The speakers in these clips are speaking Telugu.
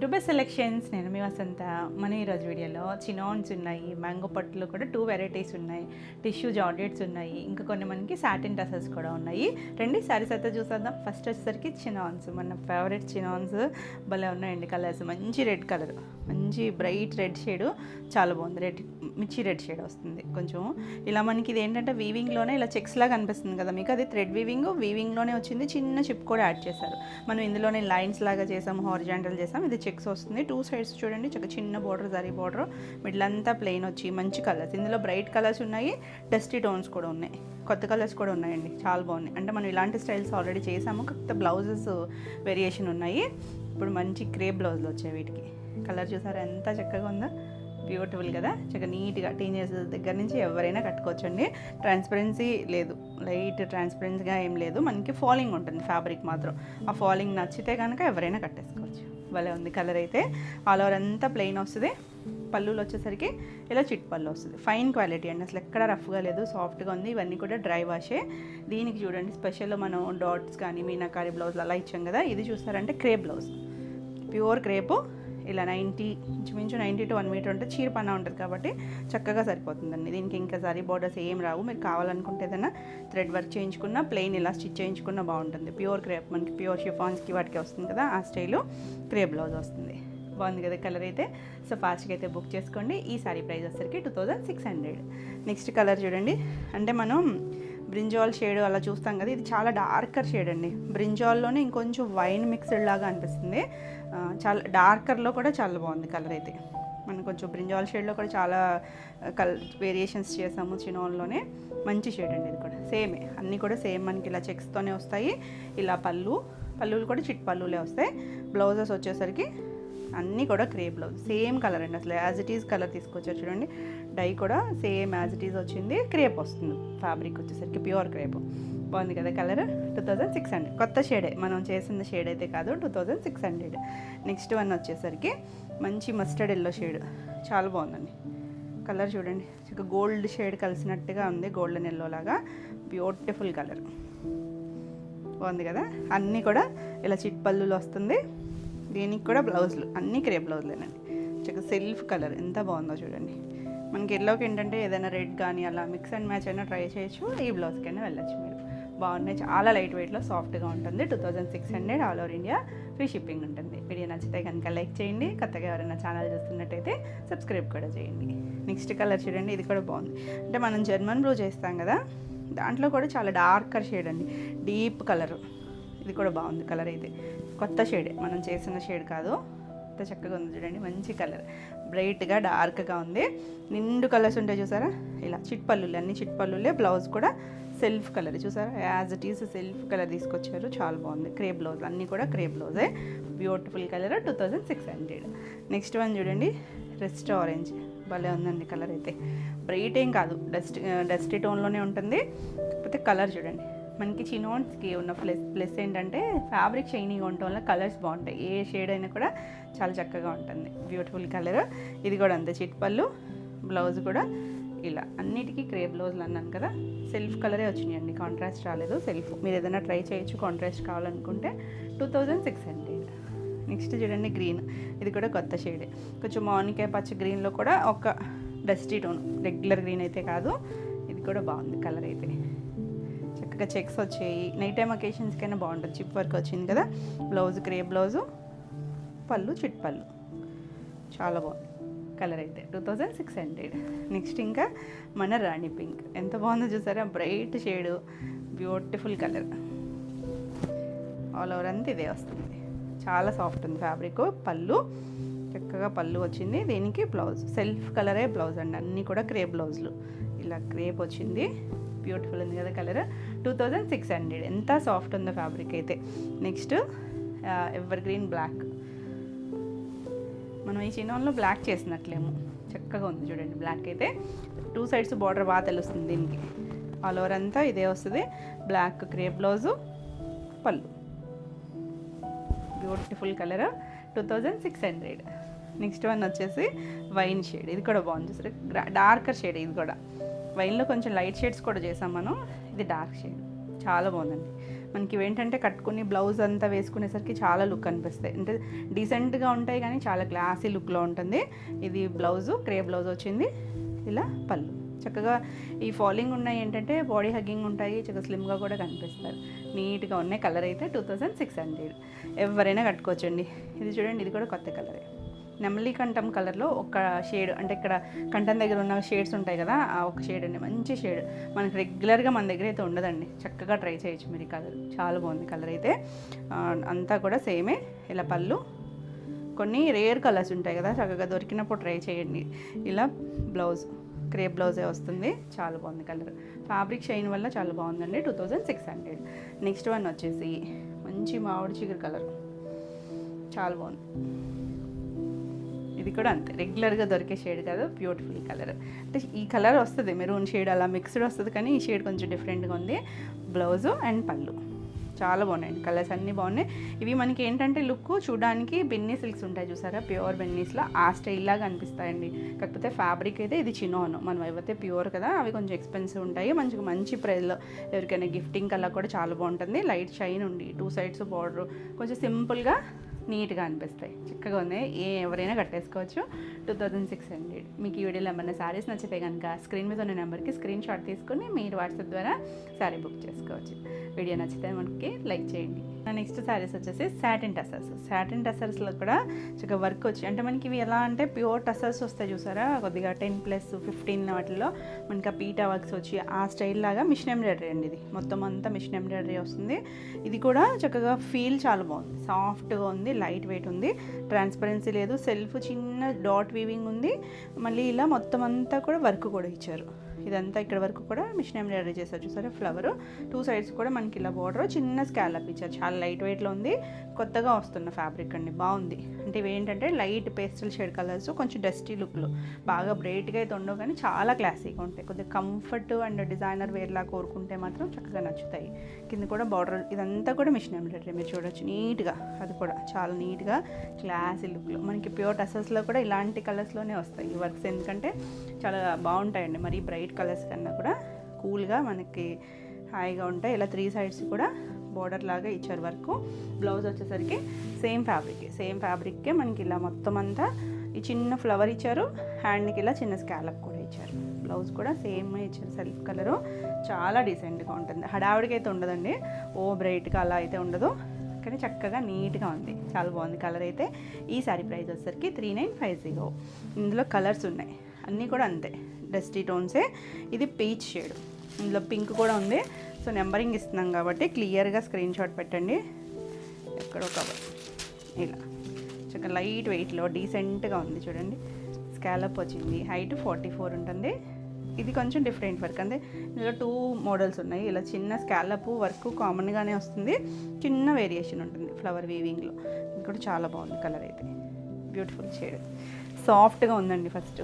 To best selections. నేను మీ వసంత. మన ఈరోజు వీడియోలో చినాన్స్ ఉన్నాయి, మ్యాంగో పట్టులో కూడా 2 వెరైటీస్ ఉన్నాయి, టిష్యూ జార్జెట్స్ ఉన్నాయి, ఇంకా కొన్ని మనకి సాటిన్ టసల్స్ కూడా ఉన్నాయి. రండి సారీస్ అయితే చూసేద్దాం. ఫస్ట్ వచ్చేసరికి చినాన్స్, మన ఫేవరెట్ చినాన్స్ భలే ఉన్నాయండి. కలర్స్ మంచి రెడ్ కలర్, మంచి బ్రైట్ రెడ్ షేడ్, చాలా బాగుంది. రెడ్ మిర్చి రెడ్ షేడ్ వస్తుంది కొంచెం. ఇలా మనకి ఇది ఏంటంటే వీవింగ్లోనే ఇలా చెక్స్ లాగా అనిపిస్తుంది కదా మీకు, అది థ్రెడ్ వీవింగ్లోనే వచ్చింది. చిన్న చిప్ కూడా యాడ్ చేశారు. మనం ఇందులోనే లైన్స్ లాగా చేసాము, హారిజాంటల్ చేసాం. ఇది చెక్స్ వస్తుంది. 2 సైడ్స్ చూడండి, చిన్న బోర్డర్, జరీ బోర్డర్, మిడిల్ అంతా ప్లెయిన్ వచ్చి మంచి కలర్స్. ఇందులో బ్రైట్ కలర్స్ ఉన్నాయి, డస్టీ టోన్స్ కూడా ఉన్నాయి, కొత్త కలర్స్ కూడా ఉన్నాయండి. చాలా బాగున్నాయి. అంటే మనం ఇలాంటి స్టైల్స్ ఆల్రెడీ చేసాము, కొత్త బ్లౌజెస్ వేరియేషన్ ఉన్నాయి. ఇప్పుడు మంచి క్రేప్ బ్లౌజ్లు వచ్చాయి వీటికి. కలర్ చూసారా ఎంత చక్కగా ఉందో, బ్యూటిఫుల్ కదా, చక్కగా నీట్గా టీనేజ్ దగ్గర నుంచి ఎవరైనా కట్టుకోవచ్చండి. ట్రాన్స్పరెన్సీ లేదు, లైట్ ట్రాన్స్పరెన్సీగా ఏం లేదు, మనకి ఫాలింగ్ ఉంటుంది ఫ్యాబ్రిక్ మాత్రం. ఆ ఫాలింగ్ నచ్చితే కనుక ఎవరైనా కట్టేసుకోవచ్చు. భలే ఉంది కలర్ అయితే. ఆల్ ఓవర్ అంతా ప్లెయిన్ వస్తుంది. పళ్ళులు వచ్చేసరికి ఇలా చిట్ పళ్ళు వస్తుంది. ఫైన్ క్వాలిటీ అండి, అసలు ఎక్కడ రఫ్గా లేదు, సాఫ్ట్గా ఉంది. ఇవన్నీ కూడా డ్రై వాషే. దీనికి చూడండి స్పెషల్ మనం డాట్స్ కానీ మీనాకారి బ్లౌజ్లు అలా ఇచ్చాం కదా, ఇది చూస్తారంటే క్రేప్ బ్లౌజ్, ప్యూర్ క్రేపు. ఇలా 90 ఇంచుమించు 90 to 1 మీటర్ ఉంటే చీర పన్నా ఉంటుంది కాబట్టి చక్కగా సరిపోతుందండి. దీనికి ఇంకా జరీ బోర్డర్స్ ఏం రావు. మీరు కావాలనుకుంటే ఏదైనా థ్రెడ్ వర్క్ చేయించుకున్నా, ప్లెయిన్ ఇలా స్టిచ్ చేయించుకున్నా బాగుంటుంది. ప్యూర్ క్రేప్, మనకి ప్యూర్ షిఫాన్స్కి వాటికి వస్తుంది కదా, ఆ స్టైలు క్రేప్ బ్లౌజ్ వస్తుంది. బాగుంది కదా కలర్ అయితే. సో ఫాస్ట్గా అయితే బుక్ చేసుకోండి. ఈ సారీ ప్రైస్ వచ్చేసరికి 2600. నెక్స్ట్ కలర్ చూడండి, అంటే మనం బ్రింజాల్ షేడ్ అలా చూస్తాం కదా, ఇది చాలా డార్కర్ షేడ్ అండి. బ్రింజాల్లోనే ఇంకొంచెం వైన్ మిక్స్డ్ లాగా అనిపిస్తుంది. చాలా డార్కర్లో కూడా చాలా బాగుంది కలర్ అయితే. మనం కొంచెం బ్రింజాల్ షేడ్లో కూడా చాలా వేరియేషన్స్ చేసాము చినోన్లోనే. మంచి షేడ్ అండి ఇది కూడా. సేమే, అన్నీ కూడా సేమ్ మనకి ఇలా చెక్స్తోనే వస్తాయి. ఇలా పళ్ళులు కూడా చిట్ పళ్ళులే వస్తాయి. బ్లౌజెస్ వచ్చేసరికి అన్నీ కూడా క్రేప్ బ్లౌజ్, సేమ్ కలర్ అండి. అసలు యాజ్ ఇట్ ఈజ్ కలర్ తీసుకొచ్చారు చూడండి. డై కూడా సేమ్ యాజ్ ఇట్ ఈజ్ వచ్చింది. క్రేప్ వస్తుంది ఫ్యాబ్రిక్ వచ్చేసరికి, ప్యూర్ క్రేప్. బాగుంది కదా కలర్. 2600. కొత్త షేడే, మనం చేసిన షేడ్ అయితే కాదు. 2600. నెక్స్ట్ వన్ వచ్చేసరికి మంచి మస్టర్డ్ ఎల్లో షేడ్, చాలా బాగుందండి కలర్. చూడండి చక్కగా గోల్డ్ షేడ్ కలిసినట్టుగా ఉంది, గోల్డెన్ ఎల్లో లాగా. బ్యూటిఫుల్ కలర్, బాగుంది కదా. అన్నీ కూడా ఇలా చిట్ పళ్ళులు వస్తుంది. దీనికి కూడా బ్లౌజులు అన్నీ క్రేప్ బ్లౌజులేనండి. చక్కగా సెల్ఫ్ కలర్ ఎంత బాగుందో చూడండి. మనకి ఎల్లోకి ఏంటంటే ఏదైనా రెడ్ కానీ అలా మిక్స్ అండ్ మ్యాచ్ అయినా ట్రై చేయొచ్చు. ఈ బ్లౌజ్కైనా వెళ్ళొచ్చు మీరు. బాగున్నాయి, చాలా లైట్ వెయిట్లో సాఫ్ట్గా ఉంటుంది. 2600 all over India free shipping ఉంటుంది. వీడియో నచ్చితే కనుక లైక్ చేయండి. కొత్తగా ఎవరైనా ఛానల్ చూస్తున్నట్టయితే సబ్స్క్రైబ్ కూడా చేయండి. నెక్స్ట్ కలర్ చూడండి, ఇది కూడా బాగుంది. అంటే మనం జర్మన్ బ్లూ చేస్తాం కదా, దాంట్లో కూడా చాలా డార్కర్ షేడ్ అండి, డీప్ కలర్. ఇది కూడా బాగుంది కలర్ అయితే. కొత్త షేడే, మనం చేసిన షేడ్ కాదు. ఎంత చక్కగా ఉంది చూడండి, మంచి కలర్, బ్రైట్గా డార్క్గా ఉంది. నిండు కలర్స్ ఉంటాయి చూసారా, ఇలా చిట్ పళ్ళులే, అన్ని చిట్ పళ్ళులే. బ్లౌజ్ కూడా సెల్ఫ్ కలర్ చూసారా, as it is self colour తీసుకొచ్చారు. చాలా బాగుంది. క్రేప్ బ్లౌజ్, అన్నీ కూడా క్రేప్ బ్లౌజే. Beautiful colour. 2600. నెక్స్ట్ వన్ చూడండి, రెస్ట్ ఆరెంజ్, భలే ఉందండి కలర్ అయితే. బ్రైట్ ఏం కాదు, డస్టీ టోన్లోనే ఉంటుంది. కాకపోతే కలర్ చూడండి, మనకి చినోన్స్కి ఉన్న ప్లస్ ఏంటంటే ఫ్యాబ్రిక్ షైనీగా ఉండటం వల్ల కలర్స్ బాగుంటాయి. ఏ షేడ్ అయినా కూడా చాలా చక్కగా ఉంటుంది. Beautiful colour. ఇది కూడా అంతే, చిట్ పళ్ళు. బ్లౌజ్ కూడా ఇలా అన్నిటికీ క్రేప్ బ్లౌజ్లు అన్నాను కదా, సెల్ఫ్ కలరే వచ్చినాయండి, కాంట్రాస్ట్ రాలేదు. సెల్ఫ్ మీరు ఏదైనా ట్రై చేయొచ్చు కాంట్రాస్ట్ కావాలనుకుంటే. 2600. నెక్స్ట్ చూడండి గ్రీన్, ఇది కూడా కొత్త షేడే. కొంచెం మామిడికాయ పచ్చ గ్రీన్లో కూడా ఒక డస్టీ టోన్, రెగ్యులర్ గ్రీన్ అయితే కాదు. ఇది కూడా బాగుంది కలర్ అయితే. చక్కగా చెక్స్ వచ్చాయి, నైట్ టైమ్ అకేషన్స్కైనా బాగుంటుంది. చిప్ వర్క్ వచ్చింది కదా. బ్లౌజ్ క్రేప్ బ్లౌజు, పళ్ళు చిట్ పళ్ళు, చాలా బాగుంది కలర్ అయితే. 2600. నెక్స్ట్ ఇంకా మన రాణి పింక్, ఎంత బాగుందో చూసారా, bright shade, beautiful colour. All over అంతా ఇదే వస్తుంది. చాలా సాఫ్ట్ ఉంది ఫ్యాబ్రిక్. పళ్ళు చక్కగా పళ్ళు వచ్చింది. దీనికి బ్లౌజ్ సెల్ఫ్ కలరే బ్లౌజ్ అండి, అన్నీ కూడా క్రేప్ బ్లౌజులు. ఇలా క్రేప్ వచ్చింది, బ్యూటిఫుల్ ఉంది కదా కలర్. 2600. ఎంత సాఫ్ట్ ఉందో ఫ్యాబ్రిక్ అయితే. నెక్స్ట్ ఎవర్ గ్రీన్ బ్లాక్, మనం ఈ చిన్నోన్లో బ్లాక్ చేసినట్లేమో, చక్కగా ఉంది చూడండి బ్లాక్ అయితే. 2 సైడ్స్ బార్డర్ బాగా తెలుస్తుంది దీనికి. ఆల్ ఓవర్ అంతా ఇదే వస్తుంది. బ్లాక్ క్రేప్ బ్లౌజు, పళ్ళు, బ్యూటిఫుల్ కలర్. 2600. నెక్స్ట్ వన్ వచ్చేసి వైన్ షేడ్, ఇది కూడా బాగుంది చూసారు, డార్కర్ షేడ్. ఇది కూడా వైన్లో కొంచెం లైట్ షేడ్స్ కూడా చేసాం మనం. ఇది డార్క్ షేడ్, చాలా బాగుందండి. మనకి ఇవేంటంటే కట్టుకుని బ్లౌజ్ అంతా వేసుకునేసరికి చాలా లుక్ అనిపిస్తాయి, అంటే డీసెంట్గా ఉంటాయి కానీ చాలా క్లాసీ లుక్లో ఉంటుంది. ఇది బ్లౌజు, క్రేప్ బ్లౌజ్ వచ్చింది. ఇలా పళ్ళు చక్కగా ఈ ఫాలింగ్ ఉన్నాయి, ఏంటంటే బాడీ హగ్గింగ్ ఉంటాయి, చక్కగా స్లిమ్గా కూడా కనిపిస్తారు. నీట్గా ఉన్నాయి. కలర్ అయితే 2600. ఎవరైనా కట్టుకోవచ్చండి. ఇది చూడండి, ఇది కూడా కొత్త కలరే. నెమలి కంఠం కలర్లో ఒక షేడ్, అంటే ఇక్కడ కంఠం దగ్గర ఉన్న షేడ్స్ ఉంటాయి కదా, ఆ ఒక షేడ్ అండి, మంచి షేడ్. మనకి రెగ్యులర్గా మన దగ్గర అయితే ఉండదండి. చక్కగా ట్రై చేయొచ్చు మీరు ఈ కలర్, చాలా బాగుంది కలర్ అయితే. అంతా కూడా సేమే. ఇలా పళ్ళు, కొన్ని రేర్ కలర్స్ ఉంటాయి కదా, చక్కగా దొరికినప్పుడు ట్రై చేయండి. ఇలా బ్లౌజ్, క్రేప్ బ్లౌజే వస్తుంది. చాలా బాగుంది కలర్. ఫ్యాబ్రిక్ షైన్ వల్ల చాలా బాగుందండి. 2600. నెక్స్ట్ వన్ వచ్చేసి మంచి మామిడి చిగురు కలర్, చాలా బాగుంది. ఇది కూడా అంతే, రెగ్యులర్గా దొరికే షేడ్ కాదు, బ్యూటిఫుల్ కలర్. అంటే ఈ కలర్ వస్తుంది మెరూన్ షేడ్ అలా మిక్స్డ్ వస్తుంది, కానీ ఈ షేడ్ కొంచెం డిఫరెంట్గా ఉంది. బ్లౌజు అండ్ పళ్ళు చాలా బాగున్నాయండి. కలర్స్ అన్నీ బాగున్నాయి. ఇవి మనకి ఏంటంటే లుక్ చూడడానికి బెన్నీ సిల్క్స్ ఉంటాయి చూసారా, ప్యూర్ బెన్నీస్లో ఆ స్టైల్ లాగా అనిపిస్తాయండి. కాకపోతే ఫ్యాబ్రిక్ అయితే ఇది చినోను, మనం అయితే ప్యూర్ కదా, అవి కొంచెం ఎక్స్పెన్సివ్ ఉంటాయి. మంచి ప్రైస్లో ఎవరికైనా గిఫ్టింగ్ అలా కూడా చాలా బాగుంటుంది. లైట్ షైన్ ఉండి 2 sides బార్డర్, కొంచెం సింపుల్గా నీట్గా అనిపిస్తాయి. చక్కగా ఉన్నాయి. ఎవరైనా కట్టేసుకోవచ్చు. 2600. మీకు ఈ వీడియోలో ఏమన్నా శారీస్ నచ్చితే కనుక స్క్రీన్ మీద ఉన్న నెంబర్కి స్క్రీన్ షాట్ తీసుకొని మీరు వాట్సాప్ ద్వారా శారీ బుక్ చేసుకోవచ్చు. వీడియో నచ్చితే మనకి లైక్ చేయండి. నెక్స్ట్ శారీస్ వచ్చేసి సాటిన్ టసర్స్. సాటిన్ టసర్స్లో కూడా చక్కగా వర్క్ వచ్చి, అంటే మనకి ఇవి ఎలా అంటే ప్యూర్ టసర్స్ వస్తాయి చూసారా, కొద్దిగా 10+15 వాటిల్లో మనకి ఆ పీటా వర్క్స్ వచ్చి ఆ స్టైల్ లాగా మిషన్ ఎంబ్రాయిడరీ అండి. ఇది మొత్తం అంతా మిషన్ ఎంబ్రాయిడరీ వస్తుంది. ఇది కూడా చక్కగా ఫీల్ చాలా బాగుంది, సాఫ్ట్గా ఉంది, లైట్ వెయిట్ ఉంది, ట్రాన్స్పరెన్సీ లేదు, సెల్ఫ్ చిన్న డాట్ వీవింగ్ ఉంది. మళ్ళీ ఇలా మొత్తం అంతా కూడా వర్క్ కూడా ఇచ్చారు. ఇదంతా ఇక్కడ వరకు కూడా మిషన్ ఎంబ్రాయిడరీ చేశారు చూసారా, ఫ్లవర్ 2 sides కూడా మనకి ఇలా బార్డర్, చిన్న స్కాలప్ ఇచ్చారు. చాలా లైట్ వెయిట్లో ఉంది, కొత్తగా వస్తున్న ఫ్యాబ్రిక్ అండి, బాగుంది. అంటే ఇవి ఏంటంటే లైట్ పేస్టల్ షేడ్ కలర్స్, కొంచెం డస్టీ లుక్లో, బాగా బ్రైట్గా అయితే ఉండవు కానీ చాలా క్లాసీగా ఉంటాయి. కొద్దిగా కంఫర్ట్ అండ్ డిజైనర్ వేర్లా కోరుకుంటే మాత్రం చక్కగా నచ్చుతాయి. కింద కూడా బార్డర్, ఇదంతా కూడా మిషన్ ఎంబ్రాయిడరీ మీరు చూడొచ్చు నీట్గా, అది కూడా చాలా నీట్గా క్లాసీ లుక్లో. మనకి ప్యూర్ టసర్స్లో కూడా ఇలాంటి కలర్స్లోనే వస్తాయి ఈ వర్క్స్, ఎందుకంటే చాలా బాగుంటాయండి. మరి బ్రైట్ కలర్స్ కన్నా కూడా కూల్గా మనకి హాయిగా ఉంటాయి. ఇలా 3 sides కూడా బోర్డర్ లాగా ఇచ్చారు వర్క్. బ్లౌజ్ వచ్చేసరికి సేమ్ ఫ్యాబ్రిక్కే మనకి ఇలా మొత్తం అంతా ఈ చిన్న ఫ్లవర్ ఇచ్చారు. హ్యాండ్కి ఇలా చిన్న స్కాలప్ కూడా ఇచ్చారు. బ్లౌజ్ కూడా సేమ్ ఇచ్చారు, సెల్ఫ్ కలరు. చాలా డీసెంట్గా ఉంటుంది. హడావుడికి అయితే ఉండదండి, ఓ బ్రైట్గా అలా అయితే ఉండదు, కానీ చక్కగా నీట్గా ఉంది. చాలా బాగుంది కలర్ అయితే. ఈ సారీ ప్రైస్ వచ్చేసరికి 3950. ఇందులో కలర్స్ ఉన్నాయి, అన్నీ కూడా అంతే డస్టీ టోన్సే. ఇది పీచ్ షేడ్, ఇందులో పింక్ కూడా ఉంది. సో నెంబరింగ్ ఇస్తున్నాం కాబట్టి క్లియర్గా స్క్రీన్ షాట్ పెట్టండి. ఎక్కడో కవర్ ఇలా చక్కగా లైట్ వెయిట్లో డీసెంట్గా ఉంది చూడండి. స్కాలప్ వచ్చింది, హైట్ 44 ఉంటుంది. ఇది కొంచెం డిఫరెంట్ వర్క్, అంటే ఇందులో 2 మోడల్స్ ఉన్నాయి. ఇలా చిన్న స్కాలప్ వర్క్ కామన్గానే వస్తుంది, చిన్న వేరియేషన్ ఉంటుంది ఫ్లవర్ వీవింగ్లో. ఇది కూడా చాలా బాగుంది కలర్ అయితే, బ్యూటిఫుల్ షేడ్, సాఫ్ట్గా ఉందండి. ఫస్ట్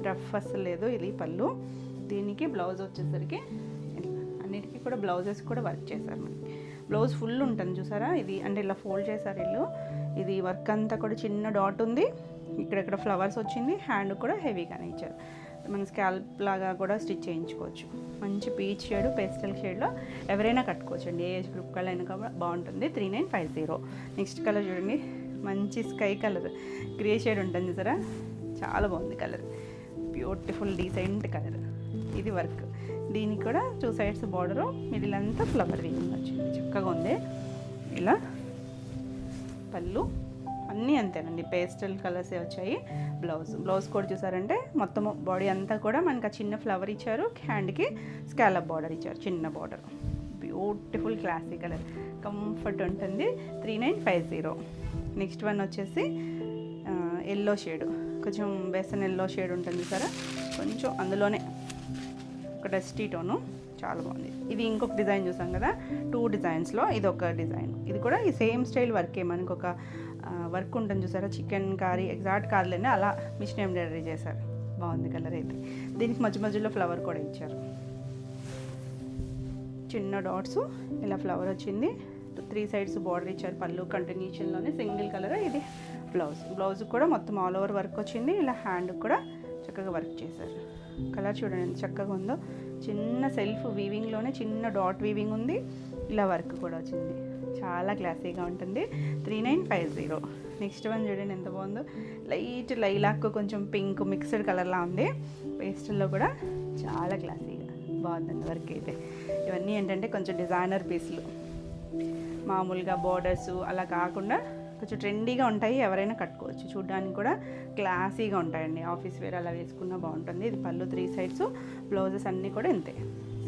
రఫ్ అస్సలు లేదు. ఇది పళ్ళు, దీనికి బ్లౌజ్ వచ్చేసరికి అన్నిటికీ కూడా బ్లౌజెస్ కూడా వర్క్ చేశారు. మనకి బ్లౌజ్ ఫుల్ ఉంటుంది చూసారా, ఇది అంటే ఇలా ఫోల్డ్ చేశారు ఇల్లు. ఇది వర్క్ అంతా కూడా చిన్న డాట్ ఉంది, ఇక్కడెక్కడ ఫ్లవర్స్ వచ్చింది. హ్యాండ్ కూడా హెవీగానే ఇచ్చారు. మన స్కాల్ప్ లాగా కూడా స్టిచ్ చేయించుకోవచ్చు. మంచి పీచ్ షేడ్, పేస్టల్ షేడ్లో ఎవరైనా కట్టుకోవచ్చు అండి, ఏ ఏజ్ గ్రూప్ కలర్ కూడా బాగుంటుంది. 3950. నెక్స్ట్ కలర్ చూడండి, మంచి స్కై కలర్, గ్రే షేడ్ ఉంటుంది చూసారా, చాలా బాగుంది కలర్, బ్యూటిఫుల్ డీసెంట్ కలర్. ఇది వర్క్, దీనికి కూడా 2 sides బార్డరు, మిడిల్ అంతా ఫ్లవర్ వీవింగ్ వచ్చింది, చక్కగా ఉంది. ఇలా పళ్ళు అన్నీ అంతేనండి, పేస్టల్ కలర్సే వచ్చాయి. బ్లౌజ్ కూడా చూసారంటే మొత్తం బాడీ అంతా కూడా మనకి ఆ చిన్న ఫ్లవర్ ఇచ్చారు. హ్యాండ్కి స్కాలప్ బార్డర్ ఇచ్చారు, చిన్న border. Beautiful classic colour, comfort ఉంటుంది. 3950. నెక్స్ట్ వన్ వచ్చేసి ఎల్లో షేడ్, కొంచెం బేసన్ ఎల్లో షేడ్ ఉంటుంది సరే, కొంచెం అందులోనే ఒక డస్టీ టోను, చాలా బాగుంది. ఇది ఇంకొక డిజైన్ చూసాం కదా, 2 డిజైన్స్లో ఇది ఒక డిజైన్. ఇది కూడా ఈ సేమ్ స్టైల్ వర్కే, మనకు ఒక వర్క్ ఉంటుంది చూసారా, చికెన్ కారీ ఎగ్జాక్ట్ కాదులేని అలా మిషన్ ఎంబ్రాయిడరీ చేశారు. బాగుంది కలర్ అయితే. దీనికి మధ్యలో ఫ్లవర్ కూడా ఇచ్చారు, చిన్న డాట్స్, ఇలా ఫ్లవర్ వచ్చింది. 3 sides బార్డర్ ఇచ్చారు. పళ్ళు కంటిన్యూషన్లోనే సింగిల్ కలర్. ఇది బ్లౌజ్ కూడా మొత్తం ఆల్ ఓవర్ వర్క్ వచ్చింది. ఇలా హ్యాండ్ కూడా చక్కగా వర్క్ చేశారు. కలర్ చూడండి ఎంత చక్కగా ఉందో, చిన్న సెల్ఫ్ వీవింగ్లోనే చిన్న డాట్ వీవింగ్ ఉంది, ఇలా వర్క్ కూడా వచ్చింది. చాలా క్లాసీగా ఉంటుంది. 3950. నెక్స్ట్ వన్ చూడండి ఎంత బాగుందో, లైట్ లైలాక్ కొంచెం పింక్ మిక్స్డ్ కలర్లా ఉంది. పేస్టల్లో కూడా చాలా క్లాసీగా బాగుందండి వర్క్ అయితే. ఇవన్నీ ఏంటంటే కొంచెం డిజైనర్ పీసులు, మామూలుగా బోర్డర్స్ అలా కాకుండా కొంచెం ట్రెండీగా ఉంటాయి, ఎవరైనా కట్టుకోవచ్చు. చూడడానికి కూడా క్లాసీగా ఉంటాయండి, ఆఫీస్ వేర్ అలా వేసుకున్నా బాగుంటుంది. ఇది పళ్ళు 3 సైడ్స్, బ్లౌజెస్ అన్నీ కూడా ఇంతే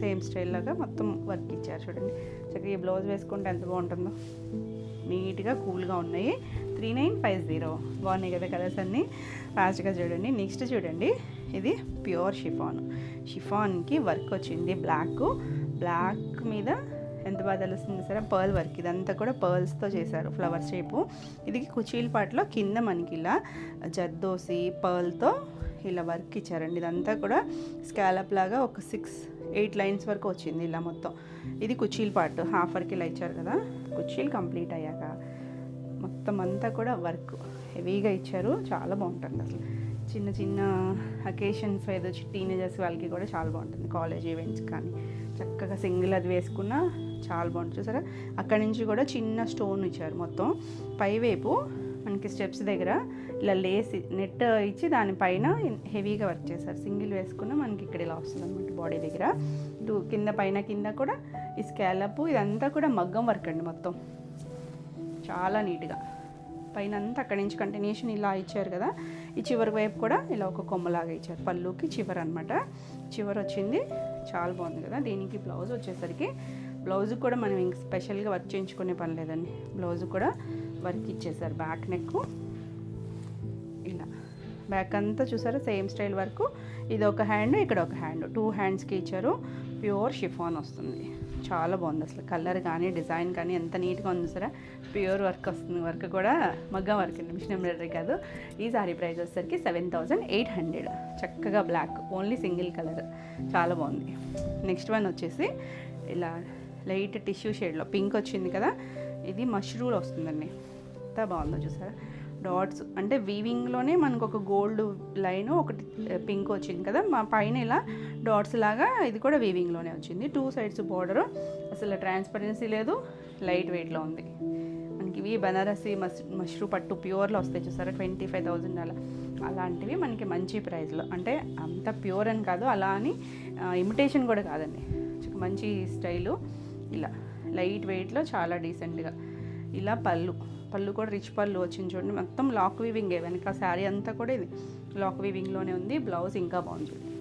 సేమ్ స్టైల్లాగా మొత్తం వర్క్ ఇచ్చారు. చూడండి చక్కగా ఈ బ్లౌజ్ వేసుకుంటే ఎంత బాగుంటుందో, నీట్గా కూల్గా ఉన్నాయి. 3950. బాగున్నాయి కదా కలర్స్ అన్నీ. ఫాస్ట్గా చూడండి. నెక్స్ట్ చూడండి, ఇది ప్యూర్ షిఫాన్కి వర్క్ వచ్చింది. బ్లాక్ మీద ఎంత బాగా తెలుస్తుంది సరే, పర్ల్ వర్క్. ఇదంతా కూడా పర్ల్స్తో చేశారు, ఫ్లవర్ షేపు. ఇది కుచీల పాటలో కింద మనకి ఇలా జర్దోసి పర్ల్తో ఇలా వర్క్ ఇచ్చారండి. ఇదంతా కూడా స్కాలప్ లాగా ఒక 6-8 లైన్స్ వరకు వచ్చింది ఇలా మొత్తం. ఇది కుచీల పార్ట్, హాఫ్ వర్క్ ఇలా ఇచ్చారు కదా. కుచీలు కంప్లీట్ అయ్యాక మొత్తం అంతా కూడా వర్క్ హెవీగా ఇచ్చారు. చాలా బాగుంటుంది అసలు. చిన్న చిన్న అకేషన్స్ ఏదో టీనేజర్స్ వాళ్ళకి కూడా చాలా బాగుంటుంది, కాలేజ్ ఈవెంట్స్ కానీ. చక్కగా సింగిల్ అది వేసుకున్నా చాలా బాగుంటుంది. చూసారా, అక్కడి నుంచి కూడా చిన్న స్టోన్ ఇచ్చారు మొత్తం. పైవైపు మనకి స్టెప్స్ దగ్గర ఇలా లేసి నెట్ ఇచ్చి దానిపైన హెవీగా వర్క్ చేశారు. సింగిల్ వేసుకున్న మనకి ఇక్కడ ఇలా వస్తుంది అనమాట బాడీ దగ్గర. కింద కింద కూడా ఈ స్కాలప్ ఇదంతా కూడా మగ్గం వర్క్ అండి మొత్తం, చాలా నీట్గా. పైన అంతా అక్కడి నుంచి కంటిన్యూషన్ ఇలా ఇచ్చారు కదా. ఈ చివరి వైపు కూడా ఇలా ఒక కొమ్మలాగా ఇచ్చారు. పళ్ళుకి చివరి అనమాట, చివరి వచ్చింది. చాలా బాగుంది కదా. దీనికి బ్లౌజ్ వచ్చేసరికి, బ్లౌజ్ కూడా మనం ఇంక స్పెషల్గా వర్క్ చేయించుకునే పని లేదండి. బ్లౌజ్ కూడా వర్క్ ఇచ్చేసారు. బ్యాక్ నెక్ ఇలా, బ్యాక్ అంతా చూసారా సేమ్ స్టైల్ వర్క్. ఇది ఒక హ్యాండ్, ఇక్కడ ఒక హ్యాండ్, 2 హ్యాండ్స్కి ఇచ్చారు. ప్యూర్ షిఫాన్ వస్తుంది. చాలా బాగుంది అసలు. కలర్ కానీ డిజైన్ కానీ ఎంత నీట్గా ఉంది సరే. ప్యూర్ వర్క్ వస్తుంది. వర్క్ కూడా మగ్గం వర్క్ అండి, మిషన్ ఎంబ్రాయిడరీ కాదు. ఈ సారీ ప్రైస్ వచ్చేసరికి 7800. చక్కగా బ్లాక్, ఓన్లీ సింగిల్ కలర్, చాలా బాగుంది. నెక్స్ట్ వన్ వచ్చేసి ఇలా లైట్ టిష్యూ షేడ్లో పింక్ వచ్చింది కదా. ఇది మష్రూల్ వస్తుందండి, ఎంత బాగుందో చూసారా. డాట్స్ అంటే వీవింగ్లోనే మనకు ఒక గోల్డ్ లైన్, ఒకటి పింక్ వచ్చింది కదా. మా పైన ఇలా డాట్స్ లాగా ఇది కూడా వీవింగ్లోనే వచ్చింది. 2 సైడ్స్ బార్డరు, అసలు ట్రాన్స్పరెన్సీ లేదు, లైట్ వెయిట్లో ఉంది. మనకి ఇవి బనారసి మష్రూ పట్టు ప్యూర్లో వస్తాయి చూసారా, 25,000 అలా. అలాంటివి మనకి మంచి ప్రైస్లో, అంటే అంత ప్యూర్ అని కాదు, అలా అని ఇమిటేషన్ కూడా కాదండి, మంచి స్టైలు. ఇలా లైట్ వెయిట్లో చాలా డీసెంట్గా. ఇలా పళ్ళు కూడా రిచ్ పళ్ళు వచ్చింది చూడండి. మొత్తం లాక్ వీవింగే, వెనక శారీ అంతా కూడా ఇది లాక్ వీవింగ్లోనే ఉంది. బ్లౌజ్ ఇంకా బాగుంది చూడండి,